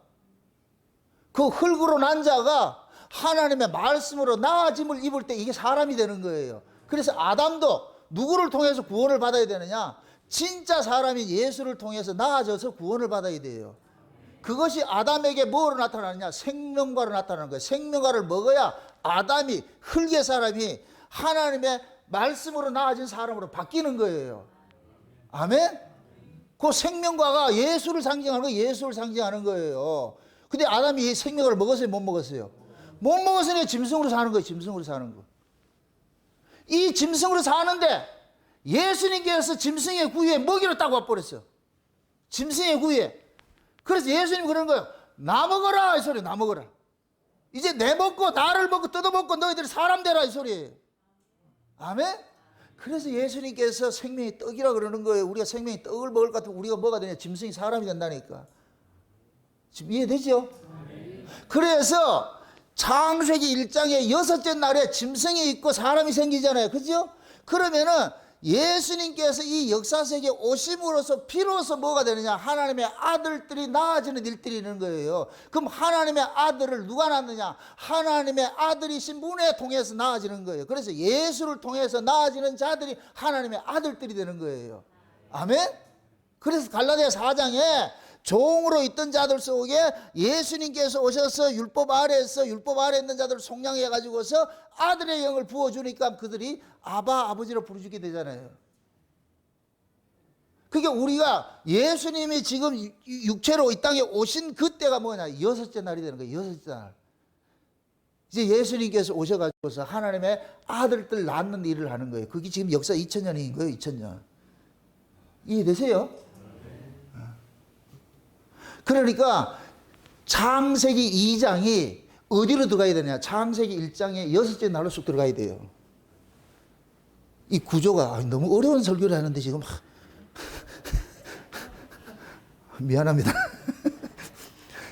그 흙으로 난 자가 하나님의 말씀으로 나아짐을 입을 때 이게 사람이 되는 거예요. 그래서 아담도 누구를 통해서 구원을 받아야 되느냐? 진짜 사람인 예수를 통해서 나아져서 구원을 받아야 돼요. 그것이 아담에게 뭐로 나타나느냐? 생명과로 나타나는 거예요. 생명과를 먹어야 아담이, 흙의 사람이 하나님의 말씀으로 나아진 사람으로 바뀌는 거예요. 아멘? 그 생명과가 예수를 상징하는 거예요. 예수를 상징하는 거예요. 근데 아담이 이 생명을 먹었어요? 못 먹었어요? 못 먹었으니 짐승으로 사는 거예요. 짐승으로 사는 거. 이 짐승으로 사는데 예수님께서 짐승의 구유에 먹이를 딱 와버렸어요. 짐승의 구유에. 그래서 예수님 그러는 거예요. 나 먹어라 이 소리. 나 먹어라. 이제 내 먹고 나를 먹고 뜯어먹고 너희들이 사람 되라 이 소리예요. 아멘? 그래서 예수님께서 생명이 떡이라 그러는 거예요. 우리가 생명이 떡을 먹을 것 같으면 우리가 뭐가 되냐? 짐승이 사람이 된다니까. 지금 이해되죠? 그래서 창세기 1장의 여섯째 날에 짐승이 있고 사람이 생기잖아요. 그죠? 그러면은 예수님께서 이 역사세계에 오심으로써 비로소 뭐가 되느냐? 하나님의 아들들이 나아지는 일들이 있는 거예요. 그럼 하나님의 아들을 누가 낳느냐? 하나님의 아들이신 분에 통해서 나아지는 거예요. 그래서 예수를 통해서 나아지는 자들이 하나님의 아들들이 되는 거예요. 아멘? 그래서 갈라디아 4장에 종으로 있던 자들 속에 예수님께서 오셔서 율법 아래 있는 자들을 속량해 가지고서 아들의 영을 부어주니까 그들이 아바 아버지로 부르짖게 되잖아요. 그게 우리가 예수님이 지금 육체로 이 땅에 오신 그때가 뭐냐? 여섯째 날이 되는 거예요. 여섯째 날. 이제 예수님께서 오셔가지고서 하나님의 아들들 낳는 일을 하는 거예요. 그게 지금 역사 2000년인 거예요. 2000년. 이해되세요? 그러니까 창세기 2장이 어디로 들어가야 되냐? 창세기 1장에 여섯째 날로 쑥 들어가야 돼요. 이 구조가 너무 어려운 설교를 하는데 지금 미안합니다.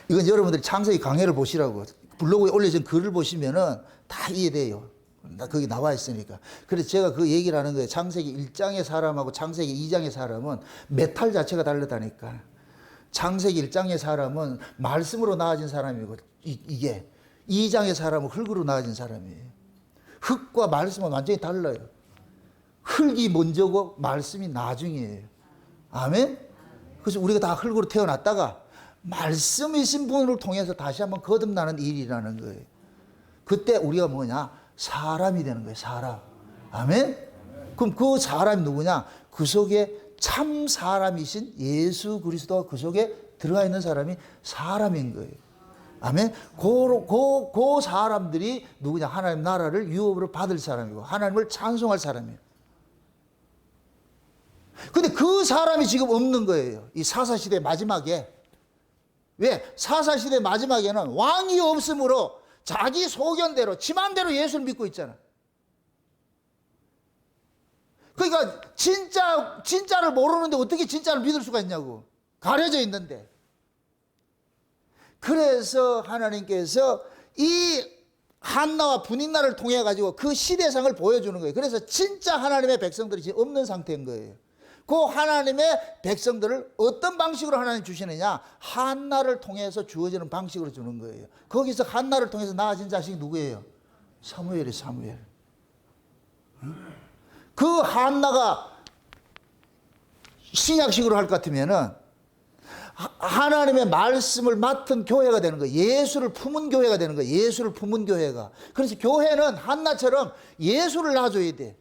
이건 여러분들이 창세기 강해를 보시라고 블로그에 올려진 글을 보시면은 다 이해돼요. 거기 나와 있으니까. 그래서 제가 그 얘기를 하는 거예요. 창세기 1장의 사람하고 창세기 2장의 사람은 메탈 자체가 다르다니까. 창세기 1장의 사람은 말씀으로 나아진 사람이고 이게 2장의 사람은 흙으로 나아진 사람이에요. 흙과 말씀은 완전히 달라요. 흙이 먼저고 말씀이 나중이에요. 아멘? 그래서 우리가 다 흙으로 태어났다가 말씀이신 분을 통해서 다시 한번 거듭나는 일이라는 거예요. 그때 우리가 뭐냐? 사람이 되는 거예요. 사람. 아멘? 그럼 그 사람이 누구냐? 그 속에 참 사람이신 예수 그리스도가 그 속에 들어가 있는 사람이 사람인 거예요. 아멘. 그 사람들이 누구냐? 하나님 나라를 유업으로 받을 사람이고 하나님을 찬송할 사람이에요. 근데 그 사람이 지금 없는 거예요. 이 사사시대 마지막에. 왜? 사사시대 마지막에는 왕이 없으므로 자기 소견대로 지맘대로 예수를 믿고 있잖아. 그러니까 진짜를 모르는데 어떻게 진짜를 믿을 수가 있냐고. 가려져 있는데. 그래서 하나님께서 이 한나와 분인나를 통해 가지고 그 시대상을 보여주는 거예요. 그래서 진짜 하나님의 백성들이 지금 없는 상태인 거예요. 그 하나님의 백성들을 어떤 방식으로 하나님 주시느냐? 한나를 통해서 주어지는 방식으로 주는 거예요. 거기서 한나를 통해서 낳아진 자식이 누구예요? 사무엘이 사무엘. 그 한나가 신약식으로 할 것 같으면은 하나님의 말씀을 맡은 교회가 되는 거예요. 예수를 품은 교회가 되는 거예요. 예수를 품은 교회가. 그래서 교회는 한나처럼 예수를 낳아줘야 돼.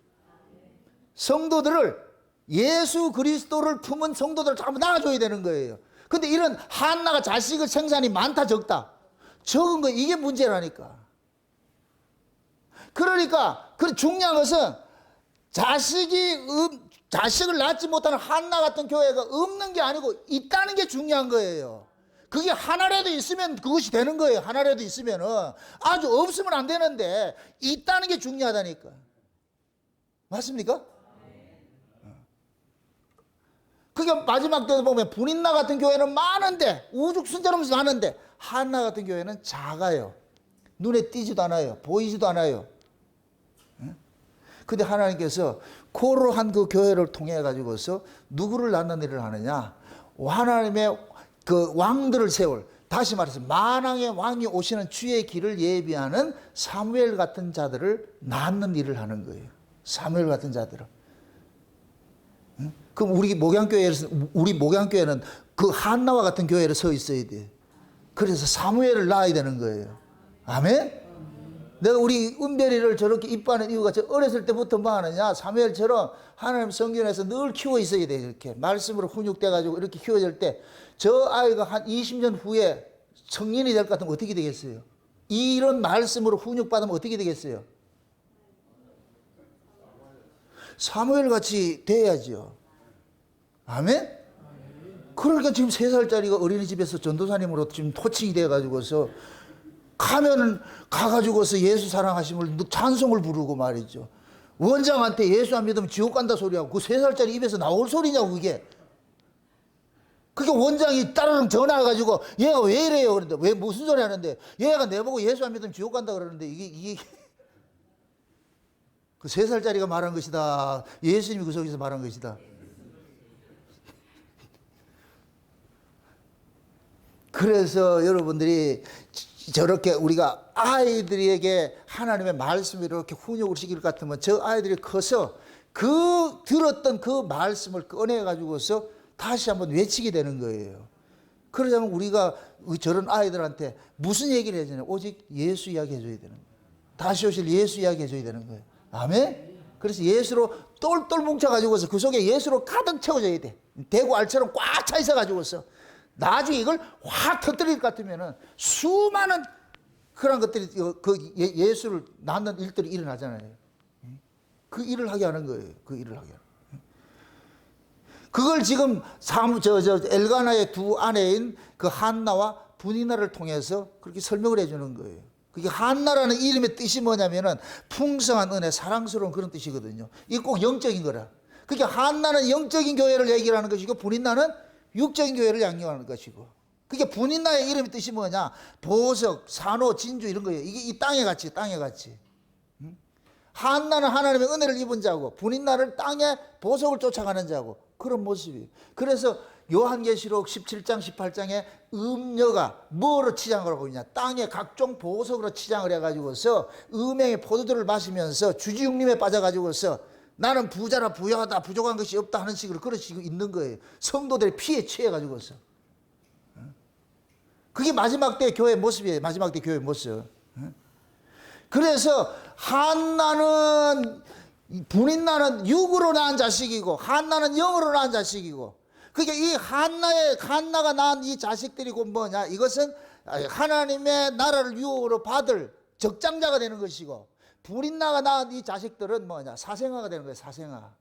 성도들을, 예수 그리스도를 품은 성도들을 한번 낳아줘야 되는 거예요. 근데 이런 한나가 자식의 생산이 많다 적다? 적은 거, 이게 문제라니까. 그러니까 그 중요한 것은 자식을 낳지 못하는 한나 같은 교회가 없는 게 아니고 있다는 게 중요한 거예요. 그게 하나라도 있으면 그것이 되는 거예요. 하나라도 있으면은. 아주 없으면 안 되는데 있다는 게 중요하다니까. 맞습니까? 그게 마지막 때도 보면 분인나 같은 교회는 많은데, 우죽순처럼 많은데 한나 같은 교회는 작아요. 눈에 띄지도 않아요. 보이지도 않아요. 근데 하나님께서 그러한 그 교회를 통해 가지고서 누구를 낳는 일을 하느냐? 하나님의 그 왕들을 세울, 다시 말해서 만왕의 왕이 오시는 주의 길을 예비하는 사무엘 같은 자들을 낳는 일을 하는 거예요. 사무엘 같은 자들을. 그럼 우리 목양교회는 그 한나와 같은 교회를 서 있어야 돼. 그래서 사무엘을 낳아야 되는 거예요. 아멘? 내가 우리 은별이를 저렇게 이뻐하는 이유가 저 어렸을 때부터 뭐 하느냐? 사무엘처럼 하나님 성경에서 늘 키워 있어야 돼. 이렇게 말씀으로 훈육돼가지고 이렇게 키워질 때 저 아이가 한 20년 후에 성인이 될 것 같으면 어떻게 되겠어요? 이런 말씀으로 훈육받으면 어떻게 되겠어요? 사무엘 같이 돼야죠. 아멘? 그러니까 지금 3살짜리가 어린이집에서 전도사님으로 지금 호칭이 돼가지고서 가가지고서 예수 사랑하심을 찬송을 부르고 말이죠. 원장한테 예수 안 믿으면 지옥 간다 소리하고 그 3살짜리 입에서 나올 소리냐고 그게. 그게 원장이 따르릉 전화해가지고 얘가 왜 이래요? 그런데 왜 무슨 소리 하는데 얘가 내보고 예수 안 믿으면 지옥 간다 그러는데 이게 그 3살짜리가 말한 것이다. 예수님이 그 속에서 말한 것이다. 그래서 여러분들이 저렇게 우리가 아이들에게 하나님의 말씀을 이렇게 훈육을 시킬 것 같으면 저 아이들이 커서 그 들었던 그 말씀을 꺼내가지고서 다시 한번 외치게 되는 거예요. 그러자면 우리가 저런 아이들한테 무슨 얘기를 해야 되냐? 오직 예수 이야기 해줘야 되는 거예요. 다시 오실 예수 이야기 해줘야 되는 거예요. 아멘? 그래서 예수로 똘똘 뭉쳐가지고서 그 속에 예수로 가득 채워져야 돼. 대구 알처럼 꽉 차 있어가지고서 나중에 이걸 확 터뜨릴 것 같으면은 수많은 그런 것들이 그 예수를 낳는 일들이 일어나잖아요. 그 일을 하게 하는 거예요. 그 일을 하게 하는 거예요. 그걸 지금 엘가나의 두 아내인 그 한나와 분이나를 통해서 그렇게 설명을 해주는 거예요. 그게 한나라는 이름의 뜻이 뭐냐면은 풍성한 은혜, 사랑스러운 그런 뜻이거든요. 이게 꼭 영적인 거라. 그게 한나는 영적인 교회를 얘기를 하는 것이고 분이나는 육적인 교회를 양육하는 것이고. 그게 분인나의 이름의 뜻이 뭐냐? 보석, 산호, 진주 이런 거예요. 이게 이 땅에 같이. 한나는 하나님의 은혜를 입은 자고 분인나를 땅에 보석을 쫓아가는 자고 그런 모습이. 그래서 요한계시록 17장 18장에 음녀가 뭐로 치장을 하고 있냐? 땅에 각종 보석으로 치장을 해가지고서 음행의 포도주를 마시면서 주지육림에 빠져가지고서 나는 부자라 부유하다 부족한 것이 없다 하는 식으로 그러시고 있는 거예요. 성도들의 피에 취해가지고서. 그게 마지막 때 교회의 모습이에요. 마지막 때 교회의 모습. 그래서 한나는 분인나는 육으로 낳은 자식이고 한나는 영으로 낳은 자식이고. 그러니까 이 한나가 낳은 이 자식들이 곧 뭐냐? 이것은 하나님의 나라를 유업으로 받을 적장자가 되는 것이고 분인나가 낳은 이 자식들은 뭐냐? 사생아가 되는 거예요. 사생아.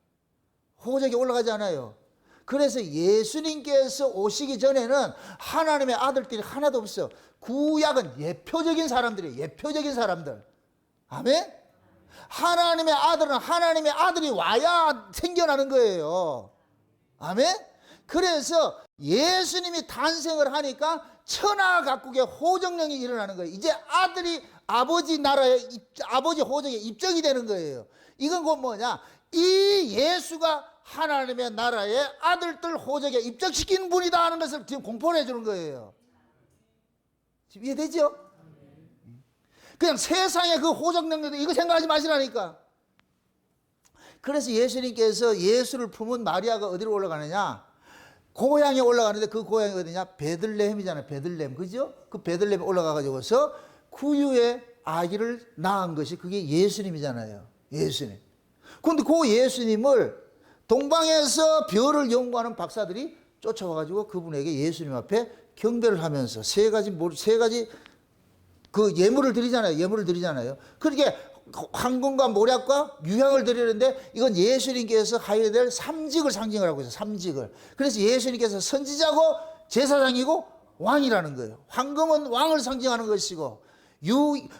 호적에 올라가지 않아요. 그래서 예수님께서 오시기 전에는 하나님의 아들들이 하나도 없어. 구약은 예표적인 사람들이에요. 예표적인 사람들. 아멘? 하나님의 아들은 하나님의 아들이 와야 생겨나는 거예요. 아멘? 그래서 예수님이 탄생을 하니까 천하 각국의 호정령이 일어나는 거예요. 이제 아들이 아버지 나라의 아버지 호정에 입적이 되는 거예요. 이건 곧 뭐냐? 이 예수가 하나님의 나라의 아들들 호적에 입적시킨 분이다 하는 것을 지금 공포를 해주는 거예요. 지금 이해되죠? 그냥 세상의 그 호적 능력 이거 생각하지 마시라니까. 그래서 예수님께서 예수를 품은 마리아가 어디로 올라가느냐? 고향에 올라가는데 그 고향이 어디냐? 베들레헴이잖아요. 베들레헴. 그죠? 그 베들레헴에 올라가가지고서 구유의 아기를 낳은 것이 그게 예수님이잖아요. 예수님. 그런데 그 예수님을 동방에서 별을 연구하는 박사들이 쫓아와가지고 그분에게 예수님 앞에 경배를 하면서 세 가지 그 예물을 드리잖아요. 예물을 드리잖아요. 그렇게 황금과 모략과 유향을 드리는데 이건 예수님께서 하셔야 될 삼직을 상징을 하고 있어요. 삼직을. 그래서 예수님께서 선지자고 제사장이고 왕이라는 거예요. 황금은 왕을 상징하는 것이고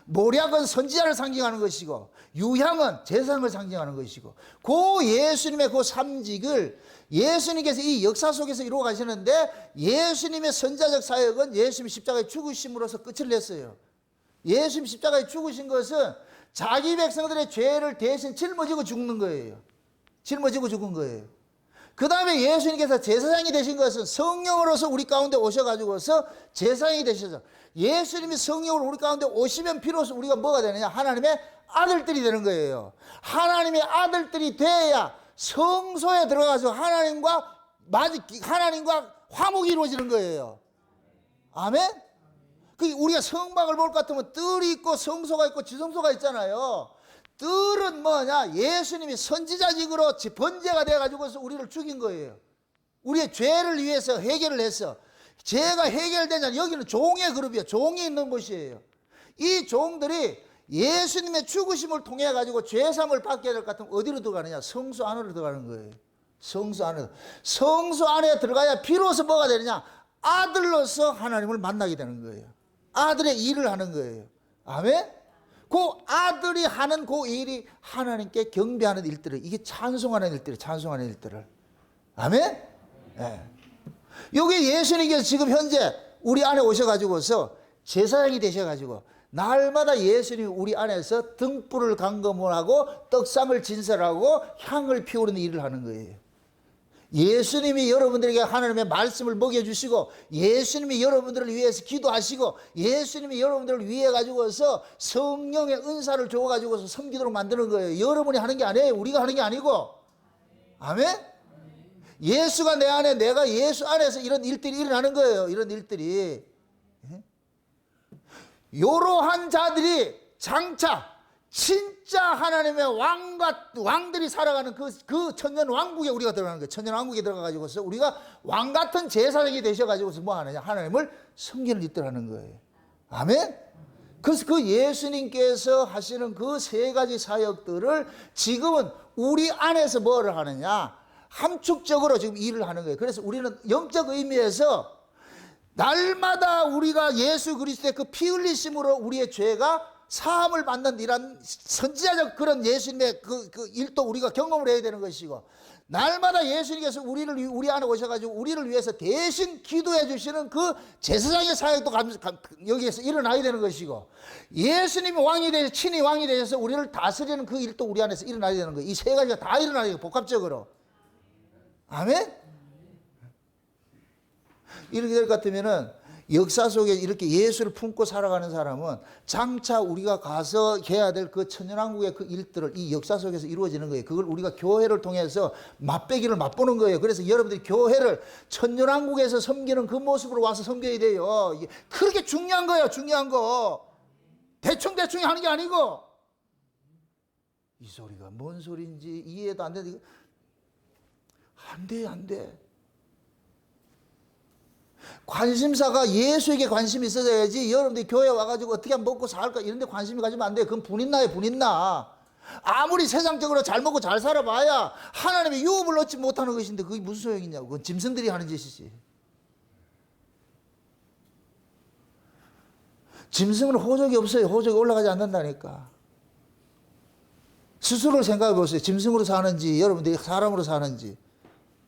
모략은 선지자를 상징하는 것이고 유향은 제사장을 상징하는 것이고 그 예수님의 그 삼직을 예수님께서 이 역사 속에서 이루어 가시는데 예수님의 선자적 사역은 예수님이 십자가에 죽으심으로써 끝을 냈어요. 예수님 십자가에 죽으신 것은 자기 백성들의 죄를 대신 짊어지고 죽는 거예요. 짊어지고 죽은 거예요. 그 다음에 예수님께서 제사장이 되신 것은 성령으로서 우리 가운데 오셔가지고서 제사장이 되셔서 예수님이 성령으로 우리 가운데 오시면 비로소 우리가 뭐가 되느냐? 하나님의 아들들이 되는 거예요. 하나님의 아들들이 돼야 성소에 들어가서 하나님과 화목이 이루어지는 거예요. 아멘? 우리가 성막을 볼 것 같으면 뜰이 있고 성소가 있고 지성소가 있잖아요. 뜰은 뭐냐? 예수님이 선지자직으로 번제가 돼가지고서 우리를 죽인 거예요. 우리의 죄를 위해서 해결을 해서 죄가 해결되냐? 여기는 종의 그룹이에요. 종이 있는 곳이에요. 이 종들이 예수님의 죽으심을 통해 가지고 죄사함을 받게 될 것 같으면 어디로 들어가느냐? 성소 안으로 들어가는 거예요. 성소 안에. 성소 안에 들어가야 비로소 뭐가 되느냐? 아들로서 하나님을 만나게 되는 거예요. 아들의 일을 하는 거예요. 아멘? 그 아들이 하는 그 일이 하나님께 경배하는 일들을, 이게 찬송하는 일들을, 찬송하는 일들을. 아멘? 네. 여기 예수님께서 지금 현재 우리 안에 오셔가지고서 제사장이 되셔가지고 날마다 예수님이 우리 안에서 등불을 감금하고 떡상을 진설하고 향을 피우는 일을 하는 거예요. 예수님이 여러분들에게 하나님의 말씀을 먹여주시고 예수님이 여러분들을 위해서 기도하시고 예수님이 여러분들을 위해 가지고서 성령의 은사를 줘 가지고서 섬기도록 만드는 거예요. 여러분이 하는 게 아니에요. 우리가 하는 게 아니고. 아멘? 예수가 내 안에, 내가 예수 안에서 이런 일들이 일어나는 거예요. 이런 일들이. 이러한 자들이 장차 진짜 하나님의 왕들이 살아가는 그 천년 왕국에 우리가 들어가는 거예요. 천년 왕국에 들어가가지고서 우리가 왕 같은 제사장이 되셔가지고서 뭐 하느냐? 하나님을 섬기는 일들 하는 거예요. 아멘? 그래서 그 예수님께서 하시는 그 세 가지 사역들을 지금은 우리 안에서 뭐를 하느냐? 함축적으로 지금 일을 하는 거예요. 그래서 우리는 영적 의미에서 날마다 우리가 예수 그리스도의 그 피 흘리심으로 우리의 죄가 사함을 받는 이런 선지자적 그런 예수님의 그 일도 우리가 경험을 해야 되는 것이고 날마다 예수님께서 우리 안에 오셔가지고 우리를 위해서 대신 기도해 주시는 그 제사장의 사역도 여기에서 일어나야 되는 것이고 예수님이 왕이 되셔서 친히 왕이 되셔서 우리를 다스리는 그 일도 우리 안에서 일어나야 되는 거예요. 이 세 가지가 다 일어나야 돼요. 복합적으로. 아멘? 이렇게 될 것 같으면은 역사 속에 이렇게 예수를 품고 살아가는 사람은 장차 우리가 가서 해야 될 그 천년왕국의 그 일들을 이 역사 속에서 이루어지는 거예요. 그걸 우리가 교회를 통해서 맛배기를 맛보는 거예요. 그래서 여러분들이 교회를 천년왕국에서 섬기는 그 모습으로 와서 섬겨야 돼요. 이게 그렇게 중요한 거예요. 중요한 거. 대충 하는 게 아니고 이 소리가 뭔 소리인지 이해도 안 되는데 안 돼. 관심사가 예수에게 관심이 있어야지 여러분들이 교회 와가지고 어떻게 하면 먹고 살까 이런 데 관심이 가지면 안 돼. 그건 분인나예요. 분인나. 아무리 세상적으로 잘 먹고 잘 살아봐야 하나님의 유업을 얻지 못하는 것인데 그게 무슨 소용이냐고. 그건 짐승들이 하는 짓이지. 짐승은 호적이 없어요. 호적이 올라가지 않는다니까. 스스로를 생각해 보세요. 짐승으로 사는지 여러분들이 사람으로 사는지.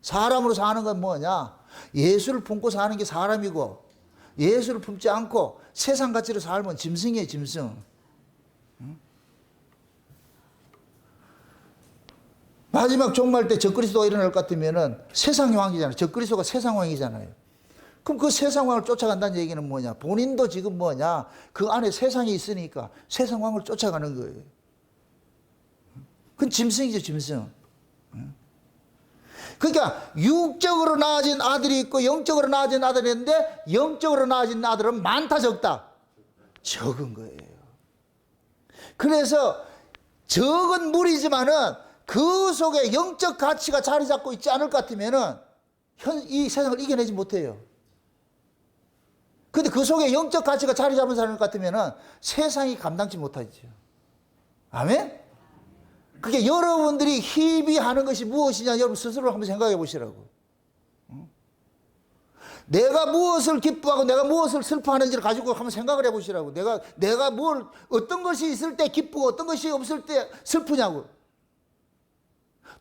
사람으로 사는 건 뭐냐? 예수를 품고 사는 게 사람이고 예수를 품지 않고 세상 가치로 살면 짐승이에요. 짐승. 마지막 종말 때 적그리스도가 일어날 것 같으면은 세상 왕이잖아요. 적그리스도가 세상 왕이잖아요. 그럼 그 세상 왕을 쫓아간다는 얘기는 뭐냐? 본인도 지금 뭐냐? 그 안에 세상이 있으니까 세상 왕을 쫓아가는 거예요. 그건 짐승이죠, 짐승. 그러니까 육적으로 낳아진 아들이 있고 영적으로 낳아진 아들이 있는데 영적으로 낳아진 아들은 많다 적다? 적은 거예요. 그래서 적은 무리지만은 그 속에 영적 가치가 자리 잡고 있지 않을 것 같으면은 이 세상을 이겨내지 못해요. 근데 그 속에 영적 가치가 자리 잡은 사람일 것 같으면은 세상이 감당치 못하죠. 아멘? 그게 여러분들이 희비하는 것이 무엇이냐 여러분 스스로 한번 생각해 보시라고. 내가 무엇을 기뻐하고 내가 무엇을 슬퍼하는지를 가지고 한번 생각을 해 보시라고. 내가 뭘 어떤 것이 있을 때 기쁘고 어떤 것이 없을 때 슬프냐고.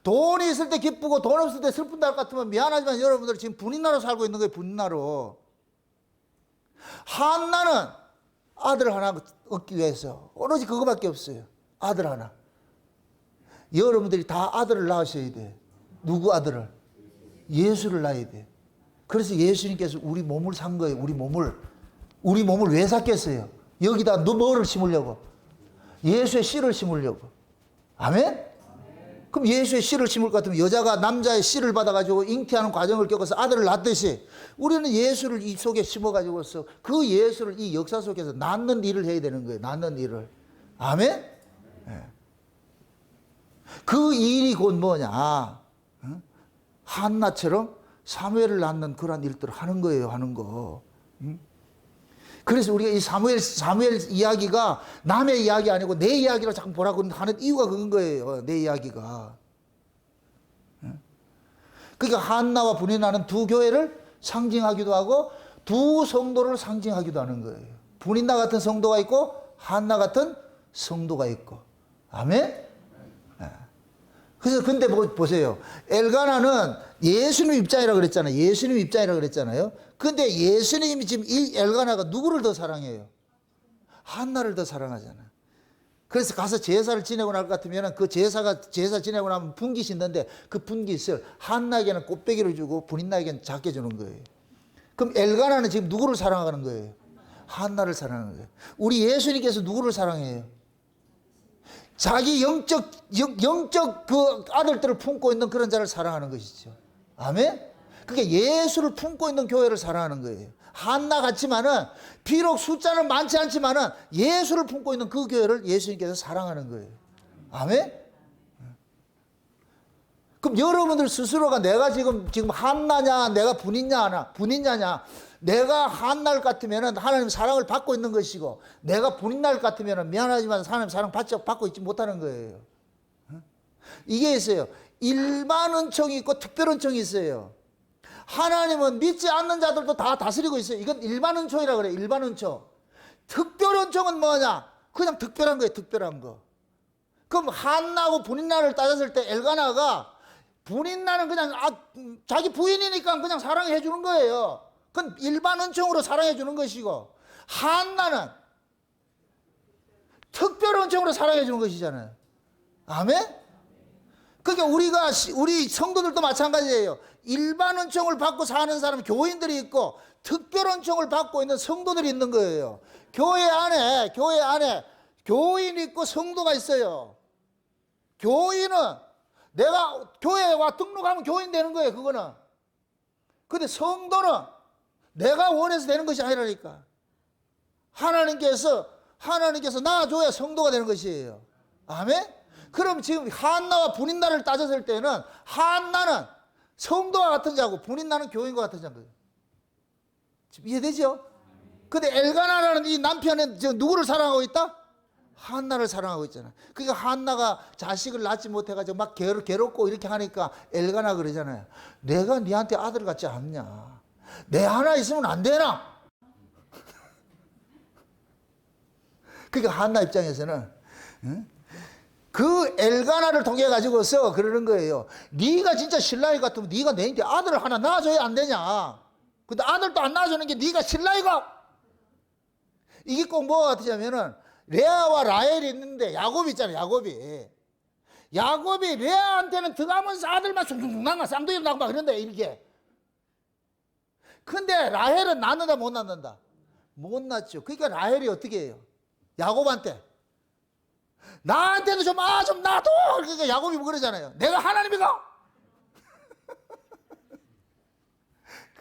돈이 있을 때 기쁘고 돈 없을 때 슬픈다 할 것 같으면 미안하지만 여러분들 지금 분인나로 살고 있는 거예요. 분인나로. 한나는 아들 하나 얻기 위해서 오로지 그거밖에 없어요. 아들 하나. 여러분들이 다 아들을 낳으셔야 돼. 누구 아들을? 예수를 낳아야 돼. 그래서 예수님께서 우리 몸을 산 거예요. 우리 몸을 왜 샀겠어요? 여기다 뭐를 심으려고? 예수의 씨를 심으려고. 아멘? 그럼 예수의 씨를 심을 것 같으면 여자가 남자의 씨를 받아가지고 잉태하는 과정을 겪어서 아들을 낳듯이 우리는 예수를 입 속에 심어가지고서 그 예수를 이 역사 속에서 낳는 일을 해야 되는 거예요. 낳는 일을. 아멘? 네. 그 일이 곧 뭐냐? 한나처럼 사무엘을 낳는 그런 일들을 하는 거예요. 하는 거. 그래서 우리가 이 사무엘 이야기가 남의 이야기 아니고 내 이야기로 자꾸 보라고 하는 이유가 그런 거예요. 내 이야기가. 그러니까 한나와 분인나는 두 교회를 상징하기도 하고 두 성도를 상징하기도 하는 거예요. 분인나 같은 성도가 있고 한나 같은 성도가 있고. 아멘? 그래서 근데 보세요. 엘가나는 예수님 입장이라고 그랬잖아요. 예수님 입장이라고 그랬잖아요. 근데 예수님이 지금 이 엘가나가 누구를 더 사랑해요? 한나를 더 사랑하잖아요. 그래서 가서 제사를 지내고 날 것 같으면 그 제사 지내고 나면 분깃이 있는데 그 분깃을 한나에게는 꽃배기를 주고 분인나에게는 작게 주는 거예요. 그럼 엘가나는 지금 누구를 사랑하는 거예요? 한나를 사랑하는 거예요. 우리 예수님께서 누구를 사랑해요? 자기 영적 그 아들들을 품고 있는 그런 자를 사랑하는 것이죠. 아멘? 그게 예수를 품고 있는 교회를 사랑하는 거예요. 한나 같지만은 비록 숫자는 많지 않지만은 예수를 품고 있는 그 교회를 예수님께서 사랑하는 거예요. 아멘? 그럼 여러분들 스스로가 내가 지금 한나냐, 내가 분인냐냐, 내가 한날 같으면은 하나님 사랑을 받고 있는 것이고, 내가 분인날 같으면은 미안하지만 하나님 사랑 받고 있지 못하는 거예요. 이게 있어요. 일반 은총이 있고 특별 은총이 있어요. 하나님은 믿지 않는 자들도 다 다스리고 있어요. 이건 일반 은총이라고 그래요. 일반 은총. 특별 은총은 뭐냐? 그냥 특별한 거예요. 특별한 거. 그럼 한나하고 분인나를 따졌을 때 엘가나가 분인나는 그냥 자기 부인이니까 그냥 사랑해 주는 거예요. 그건 일반 은총으로 사랑해 주는 것이고, 한나는 특별 은총으로 사랑해 주는 것이잖아요. 아멘? 그러니까 우리 성도들도 마찬가지예요. 일반 은총을 받고 사는 사람, 교인들이 있고, 특별 은총을 받고 있는 성도들이 있는 거예요. 교회 안에 교인이 있고 성도가 있어요. 교인은 내가 교회에 와 등록하면 교인 되는 거예요. 그거는. 근데 성도는 내가 원해서 되는 것이 아니라니까. 하나님께서 낳아줘야 성도가 되는 것이에요. 아멘? 그럼 지금 한나와 분인나를 따졌을 때는 한나는 성도와 같은 자고 분인나는 교인과 같은 자인 거예요. 지금 이해되죠? 근데 엘가나라는 이 남편은 지금 누구를 사랑하고 있다? 한나를 사랑하고 있잖아. 그러니까 한나가 자식을 낳지 못해가지고 막 괴롭고 이렇게 하니까 엘가나 그러잖아요. 내가 니한테 아들 같지 않냐? 내 하나 있으면 안 되나? 그러니까 한나 입장에서는 그 엘가나를 통해 가지고서 그러는 거예요. 네가 진짜 신랑이 같으면 네가 내한테 아들을 하나 낳아줘야 안 되냐? 근데 아들도 안 낳아주는 게 네가 신랑이가? 이게 꼭 뭐가 같으냐면은 레아와 라헬이 있는데 야곱이 있잖아요. 야곱이 레아한테는 들어가면서 아들만 숭숭숭 나가 쌍둥이 나고 막 그런다 이렇게. 근데 라헬은 낳는다 못 낳는다? 못 낳죠. 그러니까 라헬이 어떻게 해요? 야곱한테 나한테도 좀 놔둬. 그러니까 야곱이 뭐 그러잖아요. 내가 하나님이가.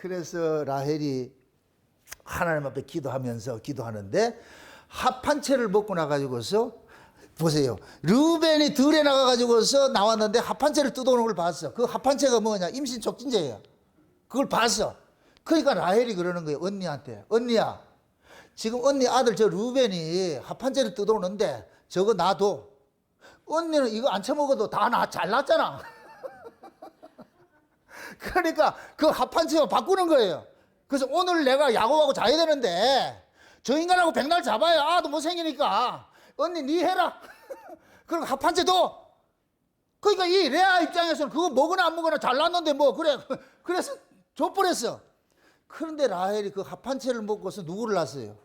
그래서 라헬이 하나님 앞에 기도하는데 합한 채를 먹고 나가지고서 보세요. 르벤이 들에 나가가지고서 나왔는데 합한 채를 뜯어오는 걸 봤어. 그 합한 채가 뭐냐? 임신 촉진제예요. 그걸 봤어. 그러니까 라헬이 그러는 거예요. 언니한테. 언니야, 지금 언니 아들 저 르벤이 합한 채를 뜯어오는데 저거 놔둬. 언니는 이거 안 처먹어도 다 잘 났잖아. 그러니까 그 합한 채로 바꾸는 거예요. 그래서 오늘 내가 야곱하고 자야 되는데 저 인간하고 백날 잡아야 아도 못 생기니까 언니 니 해라. 그리고 합한 채 둬. 그러니까 이 레아 입장에서는 그거 먹으나 안 먹으나 잘났는데 뭐 그래. 그래서 줘버렸어. 그런데 라헬이 그 합한 채를 먹고서 누구를 낳았어요?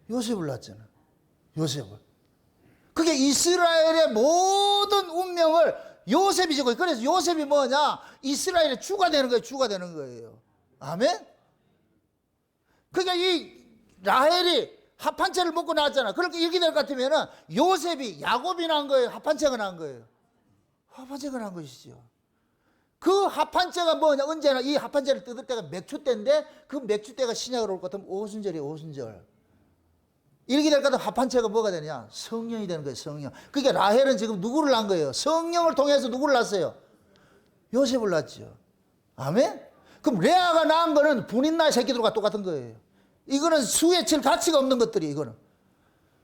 요셉을 낳았잖아. 요셉을. 그게 이스라엘의 모든 운명을 요셉이 지고, 그래서 요셉이 뭐냐? 이스라엘의 주가 되는 거예요. 주가 되는 거예요. 아멘? 그러니까 이 라헬이 합한채를 먹고 나왔잖아. 그렇게 이렇게 될 것 같으면은 요셉이 야곱이 낳은 거예요? 합한채가 낳은 거예요? 합한채가 낳은 것이죠. 그 합한채가 뭐냐? 언제나 이 합한채를 뜯을 때가 맥주 때인데 그 맥주 때가 신약으로 올 것 같으면 오순절이에요. 오순절. 이렇게 될 것 같으면 합한채가 뭐가 되냐? 성령이 되는 거예요. 성령. 그러니까 라헬은 지금 누구를 낳은 거예요? 성령을 통해서 누구를 낳았어요? 요셉을 낳았죠. 아멘? 그럼 레아가 낳은 거는 분인나 새끼들과 똑같은 거예요. 이거는 수에 칠 가치가 없는 것들이 이거는.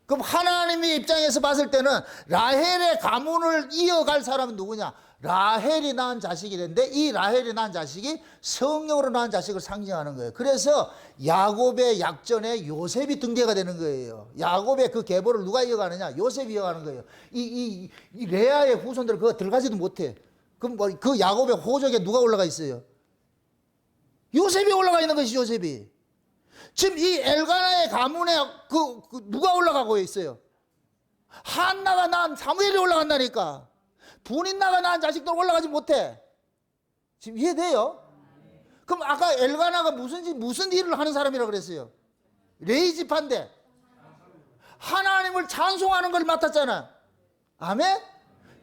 그럼 하나님의 입장에서 봤을 때는 라헬의 가문을 이어갈 사람은 누구냐? 라헬이 낳은 자식이 되는데 이 라헬이 낳은 자식이 성령으로 낳은 자식을 상징하는 거예요. 그래서 야곱의 약전에 요셉이 등재가 되는 거예요. 야곱의 그 계보를 누가 이어가느냐? 요셉이 이어가는 거예요. 이 레아의 후손들은 그거 들어가지도 못해. 그럼 뭐 그 야곱의 호적에 누가 올라가 있어요? 요셉이 올라가 있는 것이 요셉이. 지금 이 엘가나의 가문에 누가 올라가고 있어요? 한나가 낳은 사무엘이 올라간다니까. 분인나가 낳은 자식들 올라가지 못해. 지금 이해돼요? 그럼 아까 엘가나가 무슨 일을 하는 사람이라고 그랬어요? 레위 지파인데 하나님을 찬송하는 걸 맡았잖아. 아멘?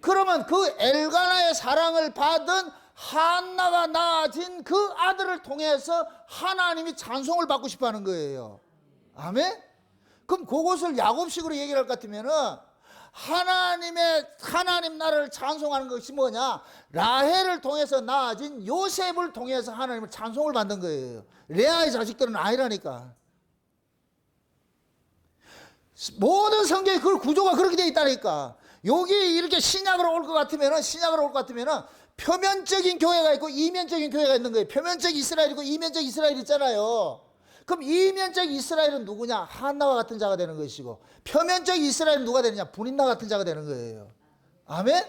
그러면 그 엘가나의 사랑을 받은 한나가 낳아진 그 아들을 통해서 하나님이 찬송을 받고 싶어 하는 거예요. 아멘? 그럼 그것을 야곱식으로 얘기를 할 것 같으면은 하나님 나라를 찬송하는 것이 뭐냐? 라헬을 통해서 낳아진 요셉을 통해서 하나님을 찬송을 받는 거예요. 레아의 자식들은 아니라니까. 모든 성경의 그 구조가 그렇게 되어 있다니까. 여기 이렇게 신약으로 올 것 같으면은 표면적인 교회가 있고 이면적인 교회가 있는 거예요. 표면적 이스라엘이고 이면적 이스라엘 있잖아요. 그럼 이면적 이스라엘은 누구냐? 한나와 같은 자가 되는 것이고 표면적 이스라엘은 누가 되느냐? 분인나 같은 자가 되는 거예요. 아멘?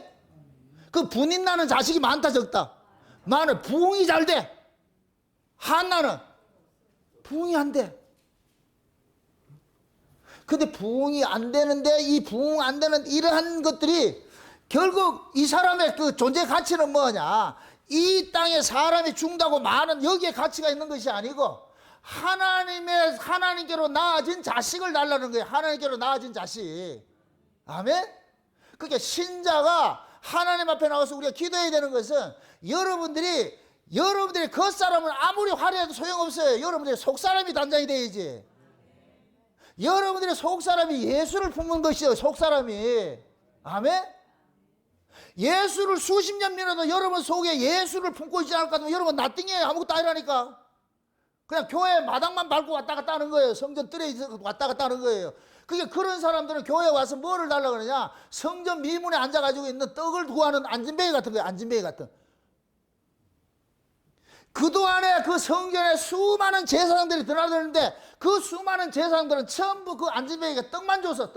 그 분인나는 자식이 많다 적다? 많은. 부흥이 잘 돼. 한나는 부흥이 안 돼. 근데 부흥이 안 되는데 이 부흥 안 되는 이러한 것들이 결국 이 사람의 그 존재 가치는 뭐냐? 이 땅에 사람이 죽는다고 많은 여기에 가치가 있는 것이 아니고 하나님께로 낳아진 자식을 달라는 거예요. 하나님께로 낳아진 자식. 아멘? 그러니까 신자가 하나님 앞에 나와서 우리가 기도해야 되는 것은 여러분들이 겉사람은 아무리 화려해도 소용없어요. 여러분들이 속사람이 단장이 돼야지. 여러분들의 속사람이 예수를 품는 것이요. 속사람이. 아멘? 예수를 수십 년 믿어도 여러분 속에 예수를 품고 있지 않을 것 같으면 여러분 나띵이에요. 아무것도 아니라니까. 그냥 교회 마당만 밟고 왔다 갔다 하는 거예요. 성전 뜰에 왔다 갔다 하는 거예요. 그런 사람들은 교회에 와서 뭐를 달라고 그러냐? 성전 미문에 앉아가지고 있는 떡을 구하는 안진뱅이 같은 거예요. 안진뱅이 같은. 그동안에 그 성전에 수많은 제사장들이 드나드는데 그 수많은 제사장들은 전부 그 안진뱅이가 떡만 줬어.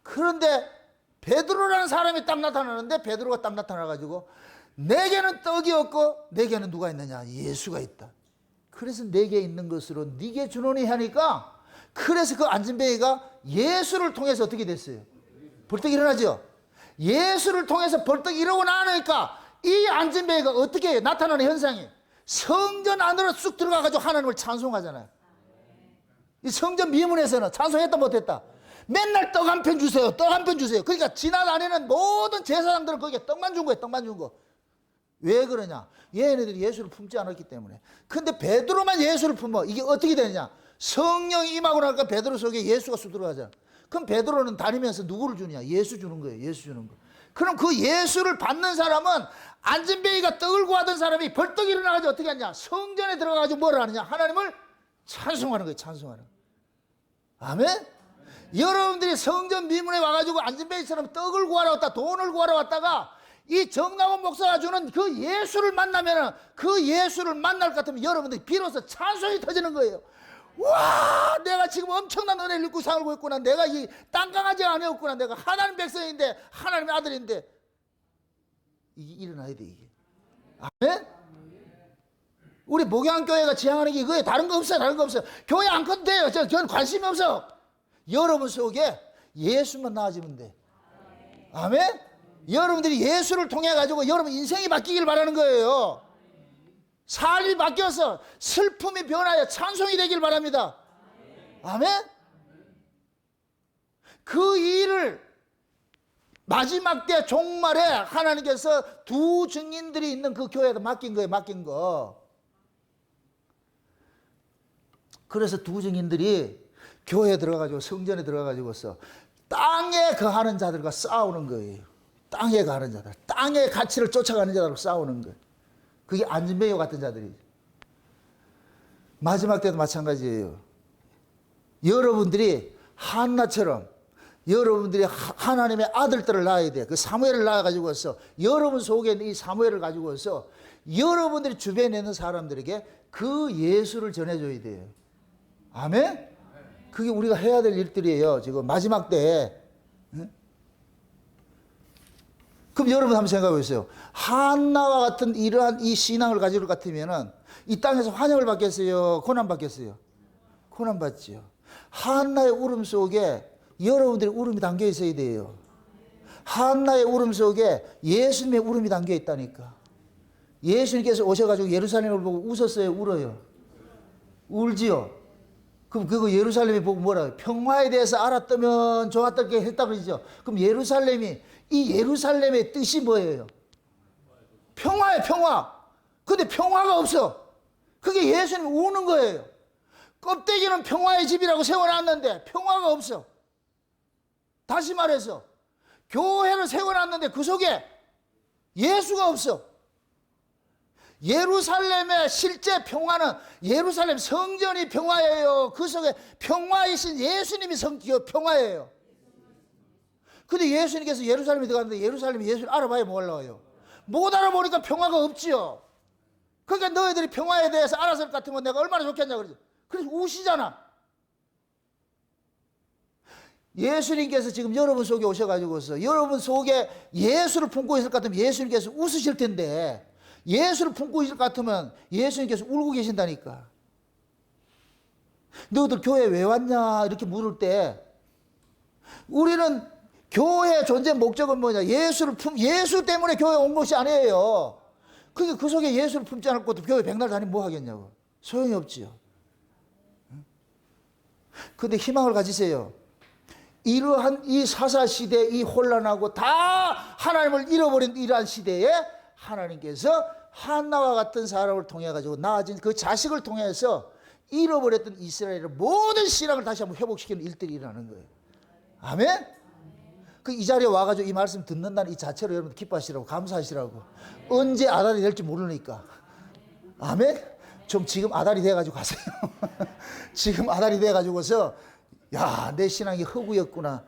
그런데 베드로라는 사람이 딱 나타나는데 베드로가 딱 나타나가지고 내게는 떡이 없고 내게는 누가 있느냐? 예수가 있다. 그래서 내게 있는 것으로 네게 주노니 하니까 그래서 그 안진뱅이가 예수를 통해서 어떻게 됐어요? 벌떡 일어나죠. 예수를 통해서 벌떡 일어나고 나니까 이 안전뱅이가 어떻게 해요? 나타나는 현상이 성전 안으로 쑥 들어가가지고 하나님을 찬송하잖아요. 이 성전 미문에서는 찬송했다 못했다. 맨날 떡 한 편 주세요. 떡 한 편 주세요. 그러니까 지나다니는 모든 제사장들은 거기에 떡만 준 거예요. 떡만 준 거. 왜 그러냐? 얘네들이 예수를 품지 않았기 때문에. 근데 베드로만 예수를 품어. 이게 어떻게 되느냐? 성령이 임하고 나니까 베드로 속에 예수가 쑥 들어가잖아. 그럼 베드로는 다니면서 누구를 주느냐? 예수 주는 거예요. 예수 주는 거. 그럼 그 예수를 받는 사람은 안전뱅이가 떡을 구하던 사람이 벌떡 일어나가지고 어떻게 하냐? 성전에 들어가가지고 뭐를 하느냐? 하나님을 찬송하는 거예요. 찬송하는 거예요. 아멘? 여러분들이 성전 미문에 와가지고 안전뱅이처럼 떡을 구하러 왔다, 돈을 구하러 왔다가 이 정남원 목사가 주는 그 예수를 만나면 그 예수를 만날 것 같으면 여러분들이 비로소 찬송이 터지는 거예요. 와, 내가 지금 엄청난 은혜를 입고 살고 있구나. 내가 이 땅강아지 아니었구나. 내가 하나님 백성인데, 하나님의 아들인데. 이게 일어나야 돼, 이게. 아멘? 우리 목양교회가 지향하는 게 이거예요. 다른 거 없어요. 다른 거 없어요. 교회 안 커도 돼요. 저는 관심이 없어. 여러분 속에 예수만 나아지면 돼. 아멘? 여러분들이 예수를 통해 가지고 여러분 인생이 바뀌길 바라는 거예요. 삶이 바뀌어서 슬픔이 변하여 찬송이 되길 바랍니다. 아멘? 그 일을 마지막 때 종말에 하나님께서 두 증인들이 있는 그 교회에다 맡긴 거예요. 맡긴 거. 그래서 두 증인들이 교회에 들어가가지고 성전에 들어가가지고서 땅에 거하는 자들과 싸우는 거예요. 땅에 거하는 자들, 땅의 가치를 쫓아가는 자들과 싸우는 거예요. 그게 안전뱅이 같은 자들이죠. 마지막 때도 마찬가지예요. 여러분들이 한나처럼 여러분들이 하나님의 아들들을 낳아야 돼요. 그 사무엘을 낳아가지고서 여러분 속에 있는 이 사무엘을 가지고서 여러분들이 주변에 있는 사람들에게 그 예수를 전해줘야 돼요. 아멘? 그게 우리가 해야 될 일들이에요. 지금 마지막 때에. 그럼 여러분 한번 생각해 보세요. 한나와 같은 이러한 이 신앙을 가질 것 같으면은 이 땅에서 환영을 받겠어요? 고난 받겠어요? 고난 받지요. 한나의 울음 속에 여러분들의 울음이 담겨 있어야 돼요. 한나의 울음 속에 예수님의 울음이 담겨 있다니까. 예수님께서 오셔가지고 예루살렘을 보고 웃었어요? 울어요? 울지요? 그럼 그거 예루살렘이 보고 뭐라고요? 평화에 대해서 알았다면 좋았다게 했다 그러죠. 그럼 예루살렘이 이 예루살렘의 뜻이 뭐예요? 평화예요, 평화. 근데 평화가 없어. 그게 예수님이 우는 거예요. 껍데기는 평화의 집이라고 세워놨는데 평화가 없어. 다시 말해서 교회를 세워놨는데 그 속에 예수가 없어. 예루살렘의 실제 평화는 예루살렘 성전이 평화예요. 그 속에 평화이신 예수님이 평화예요. 근데 예수님께서 예루살렘에 들어갔는데 예루살렘이 예수를 알아봐야 뭐 올라와요? 못 알아보니까 평화가 없지요. 그러니까 너희들이 평화에 대해서 알았을 것 같으면 내가 얼마나 좋겠냐 그러죠. 그래서 우시잖아. 예수님께서 지금 여러분 속에 오셔가지고서 여러분 속에 예수를 품고 있을 것 같으면 예수님께서 웃으실 텐데 예수를 품고 있을 것 같으면 예수님께서 울고 계신다니까. 너희들 교회 왜 왔냐 이렇게 물을 때 우리는 교회의 존재 목적은 뭐냐? 예수 때문에 교회 온 것이 아니에요. 그러니까 그 속에 예수를 품지 않을 것도 교회 백날 다니면 뭐 하겠냐고. 소용이 없지요. 근데 희망을 가지세요. 이러한 이 사사시대 이 혼란하고 다 하나님을 잃어버린 이러한 시대에 하나님께서 한나와 같은 사람을 통해 가지고 낳아진 그 자식을 통해서 잃어버렸던 이스라엘의 모든 신앙을 다시 한번 회복시키는 일들이 일어나는 거예요. 아멘? 그 이 자리에 와가지고 이 말씀 듣는다는 이 자체로 여러분 기뻐하시라고 감사하시라고. 언제 아달이 될지 모르니까. 아멘? 좀 지금 아달이 돼가지고 가세요. 지금 아달이 돼가지고서 야, 내 신앙이 허구였구나.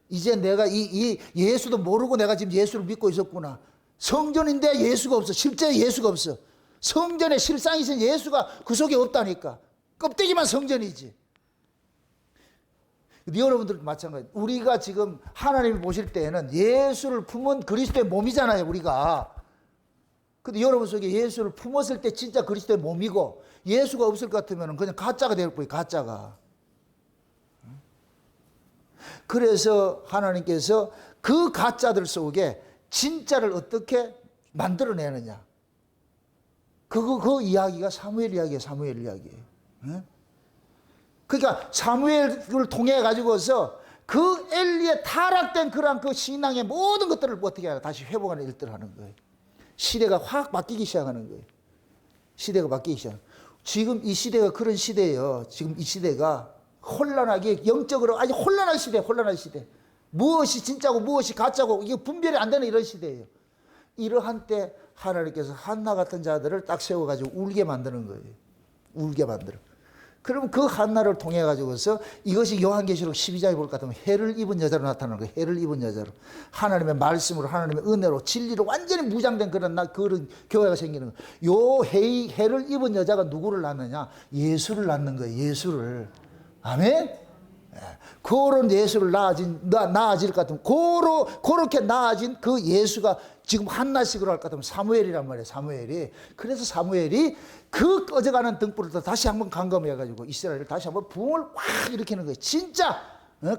이제 내가 이 예수도 모르고 내가 지금 예수를 믿고 있었구나. 성전인데 예수가 없어. 실제 예수가 없어. 성전에 실상이신 예수가 그 속에 없다니까. 껍데기만 성전이지. 여러분들도 마찬가지. 우리가 지금 하나님을 보실 때에는 예수를 품은 그리스도의 몸이잖아요, 우리가. 근데 여러분 속에 예수를 품었을 때 진짜 그리스도의 몸이고 예수가 없을 것 같으면 그냥 가짜가 될 거예요, 가짜가. 그래서 하나님께서 그 가짜들 속에 진짜를 어떻게 만들어내느냐. 그 이야기가 사무엘 이야기예요. 사무엘 이야기. 그러니까 사무엘을 통해 가지고서 그 엘리의 타락된 그러한 그 신앙의 모든 것들을 어떻게 하나 다시 회복하는 일들을 하는 거예요. 시대가 확 바뀌기 시작하는 거예요. 시대가 바뀌기 시작. 지금 이 시대가 그런 시대예요. 지금 이 시대가 혼란하게 영적으로 아주 혼란한 시대, 혼란한 시대. 무엇이 진짜고 무엇이 가짜고 이게 분별이 안 되는 이런 시대예요. 이러한 때 하나님께서 한나 같은 자들을 딱 세워가지고 울게 만드는 거예요. 울게 만들어. 그러면 그 한나를 통해 가지고서 이것이 요한계시록 12장에 볼 것 같으면 해를 입은 여자로 나타나는 거예요. 해를 입은 여자로. 하나님의 말씀으로, 하나님의 은혜로, 진리로 완전히 무장된 그런 교회가 생기는 거예요. 요 해를 입은 여자가 누구를 낳느냐? 예수를 낳는 거예요. 예수를. 아멘? 그런 예수를 나아질 것 같으면, 그렇게 나아진 그 예수가 지금 한나식으로 할 것 같으면 사무엘이란 말이에요. 사무엘이. 그래서 사무엘이 그 꺼져가는 등불을 다시 한번 감금해가지고 이스라엘을 다시 한번 부흥을 확 일으키는 거예요. 진짜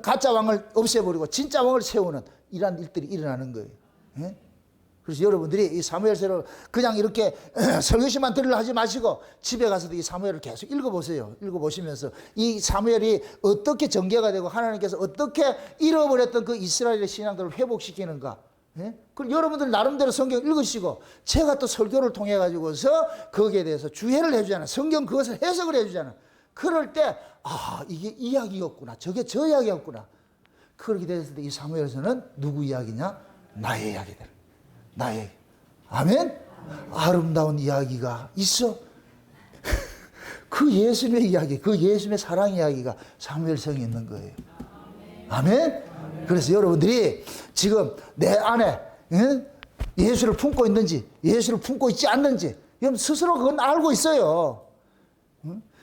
가짜 왕을 없애버리고 진짜 왕을 세우는 이러한 일들이 일어나는 거예요. 그래서 여러분들이 이 사무엘서를 그냥 이렇게 설교시만 들으려 하지 마시고 집에 가서도 이 사무엘을 계속 읽어보세요. 읽어보시면서 이 사무엘이 어떻게 전개가 되고 하나님께서 어떻게 잃어버렸던 그 이스라엘의 신앙들을 회복시키는가. 그럼 여러분들 나름대로 성경 읽으시고 제가 또 설교를 통해 가지고서 거기에 대해서 주해를 해주잖아. 성경 그것을 해석을 해주잖아. 그럴 때 이게 이야기였구나. 저게 저 이야기였구나. 그렇게 됐을 때 이 사무엘서는 누구 이야기냐? 나의 이야기들. 나의. 아멘? 아름다운 이야기가 있어. 그 예수님의 이야기, 그 예수님의 사랑 이야기가 사무엘성에 있는 거예요. 아멘? 그래서 여러분들이 지금 내 안에 예수를 품고 있는지, 예수를 품고 있지 않는지, 여러분 스스로 그건 알고 있어요.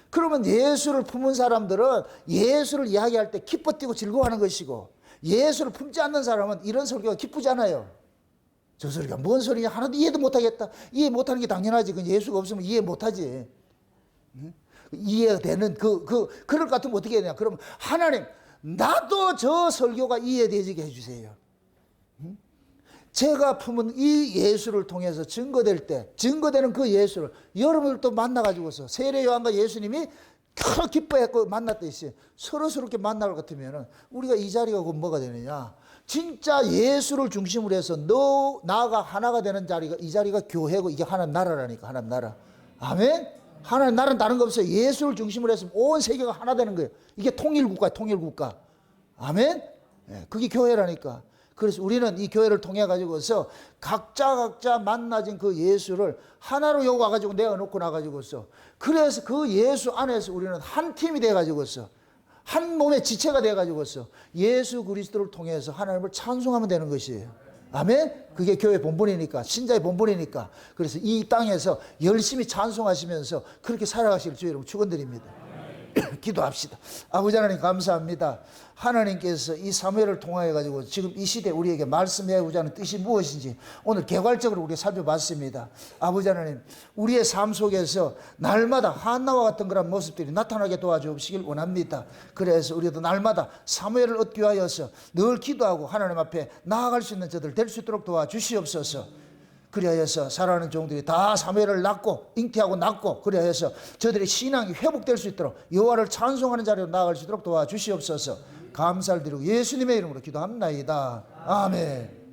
그러면 예수를 품은 사람들은 예수를 이야기할 때 기뻐 뛰고 즐거워하는 것이고, 예수를 품지 않는 사람은 이런 설교가 기쁘지 않아요. 저 소리가 뭔 소리냐? 하나도 이해도 못하겠다. 이해 못하는 게 당연하지. 그 예수가 없으면 이해 못하지. 이해되는 그럴 것 같으면 어떻게 해야 되냐? 그러면 하나님, 나도 저 설교가 이해되게 해주세요. 제가 품은 이 예수를 통해서 증거되는 그 예수를 여러분들도 만나가지고서 세례 요한과 예수님이 큰 기뻐했고 만났듯이 서로스럽게 만날 것 같으면 우리가 이 자리가 곧 뭐가 되느냐? 진짜 예수를 중심으로 해서 나가 하나가 되는 자리가, 이 자리가 교회고 이게 하나님 나라라니까. 하나님 나라. 아멘? 하나님 나라는 다른 거 없어요. 예수를 중심으로 해서 온 세계가 하나 되는 거예요. 이게 통일국가예요. 통일국가. 아멘? 그게 교회라니까. 그래서 우리는 이 교회를 통해 가지고서 각자 만나진 그 예수를 하나로 여기 와가지고 내어놓고 나가지고서, 그래서 그 예수 안에서 우리는 한 팀이 돼가지고서 한 몸의 지체가 돼가지고서 예수 그리스도를 통해서 하나님을 찬송하면 되는 것이에요. 아멘? 그게 교회 본분이니까, 신자의 본분이니까. 그래서 이 땅에서 열심히 찬송하시면서 그렇게 살아가실 주 여러분 축원드립니다. 기도합시다. 아버지 하나님 감사합니다. 하나님께서 이 사무엘을 통하여 가지고 지금 이 시대 우리에게 말씀하고자 하는 뜻이 무엇인지 오늘 개괄적으로 우리가 살펴봤습니다. 아버지 하나님, 우리의 삶 속에서 날마다 한나와 같은 그런 모습들이 나타나게 도와주시길 원합니다. 그래서 우리도 날마다 사무엘을 얻기 위하여서 늘 기도하고 하나님 앞에 나아갈 수 있는 저들 될 수 있도록 도와주시옵소서. 그리하여서 사랑하는 종들이 다 사무엘을 낳고 잉태하고 낳고, 그리하여서 저들의 신앙이 회복될 수 있도록 여호와를 찬송하는 자리로 나아갈 수 있도록 도와주시옵소서. 감사를 드리고 예수님의 이름으로 기도합나이다. 아멘.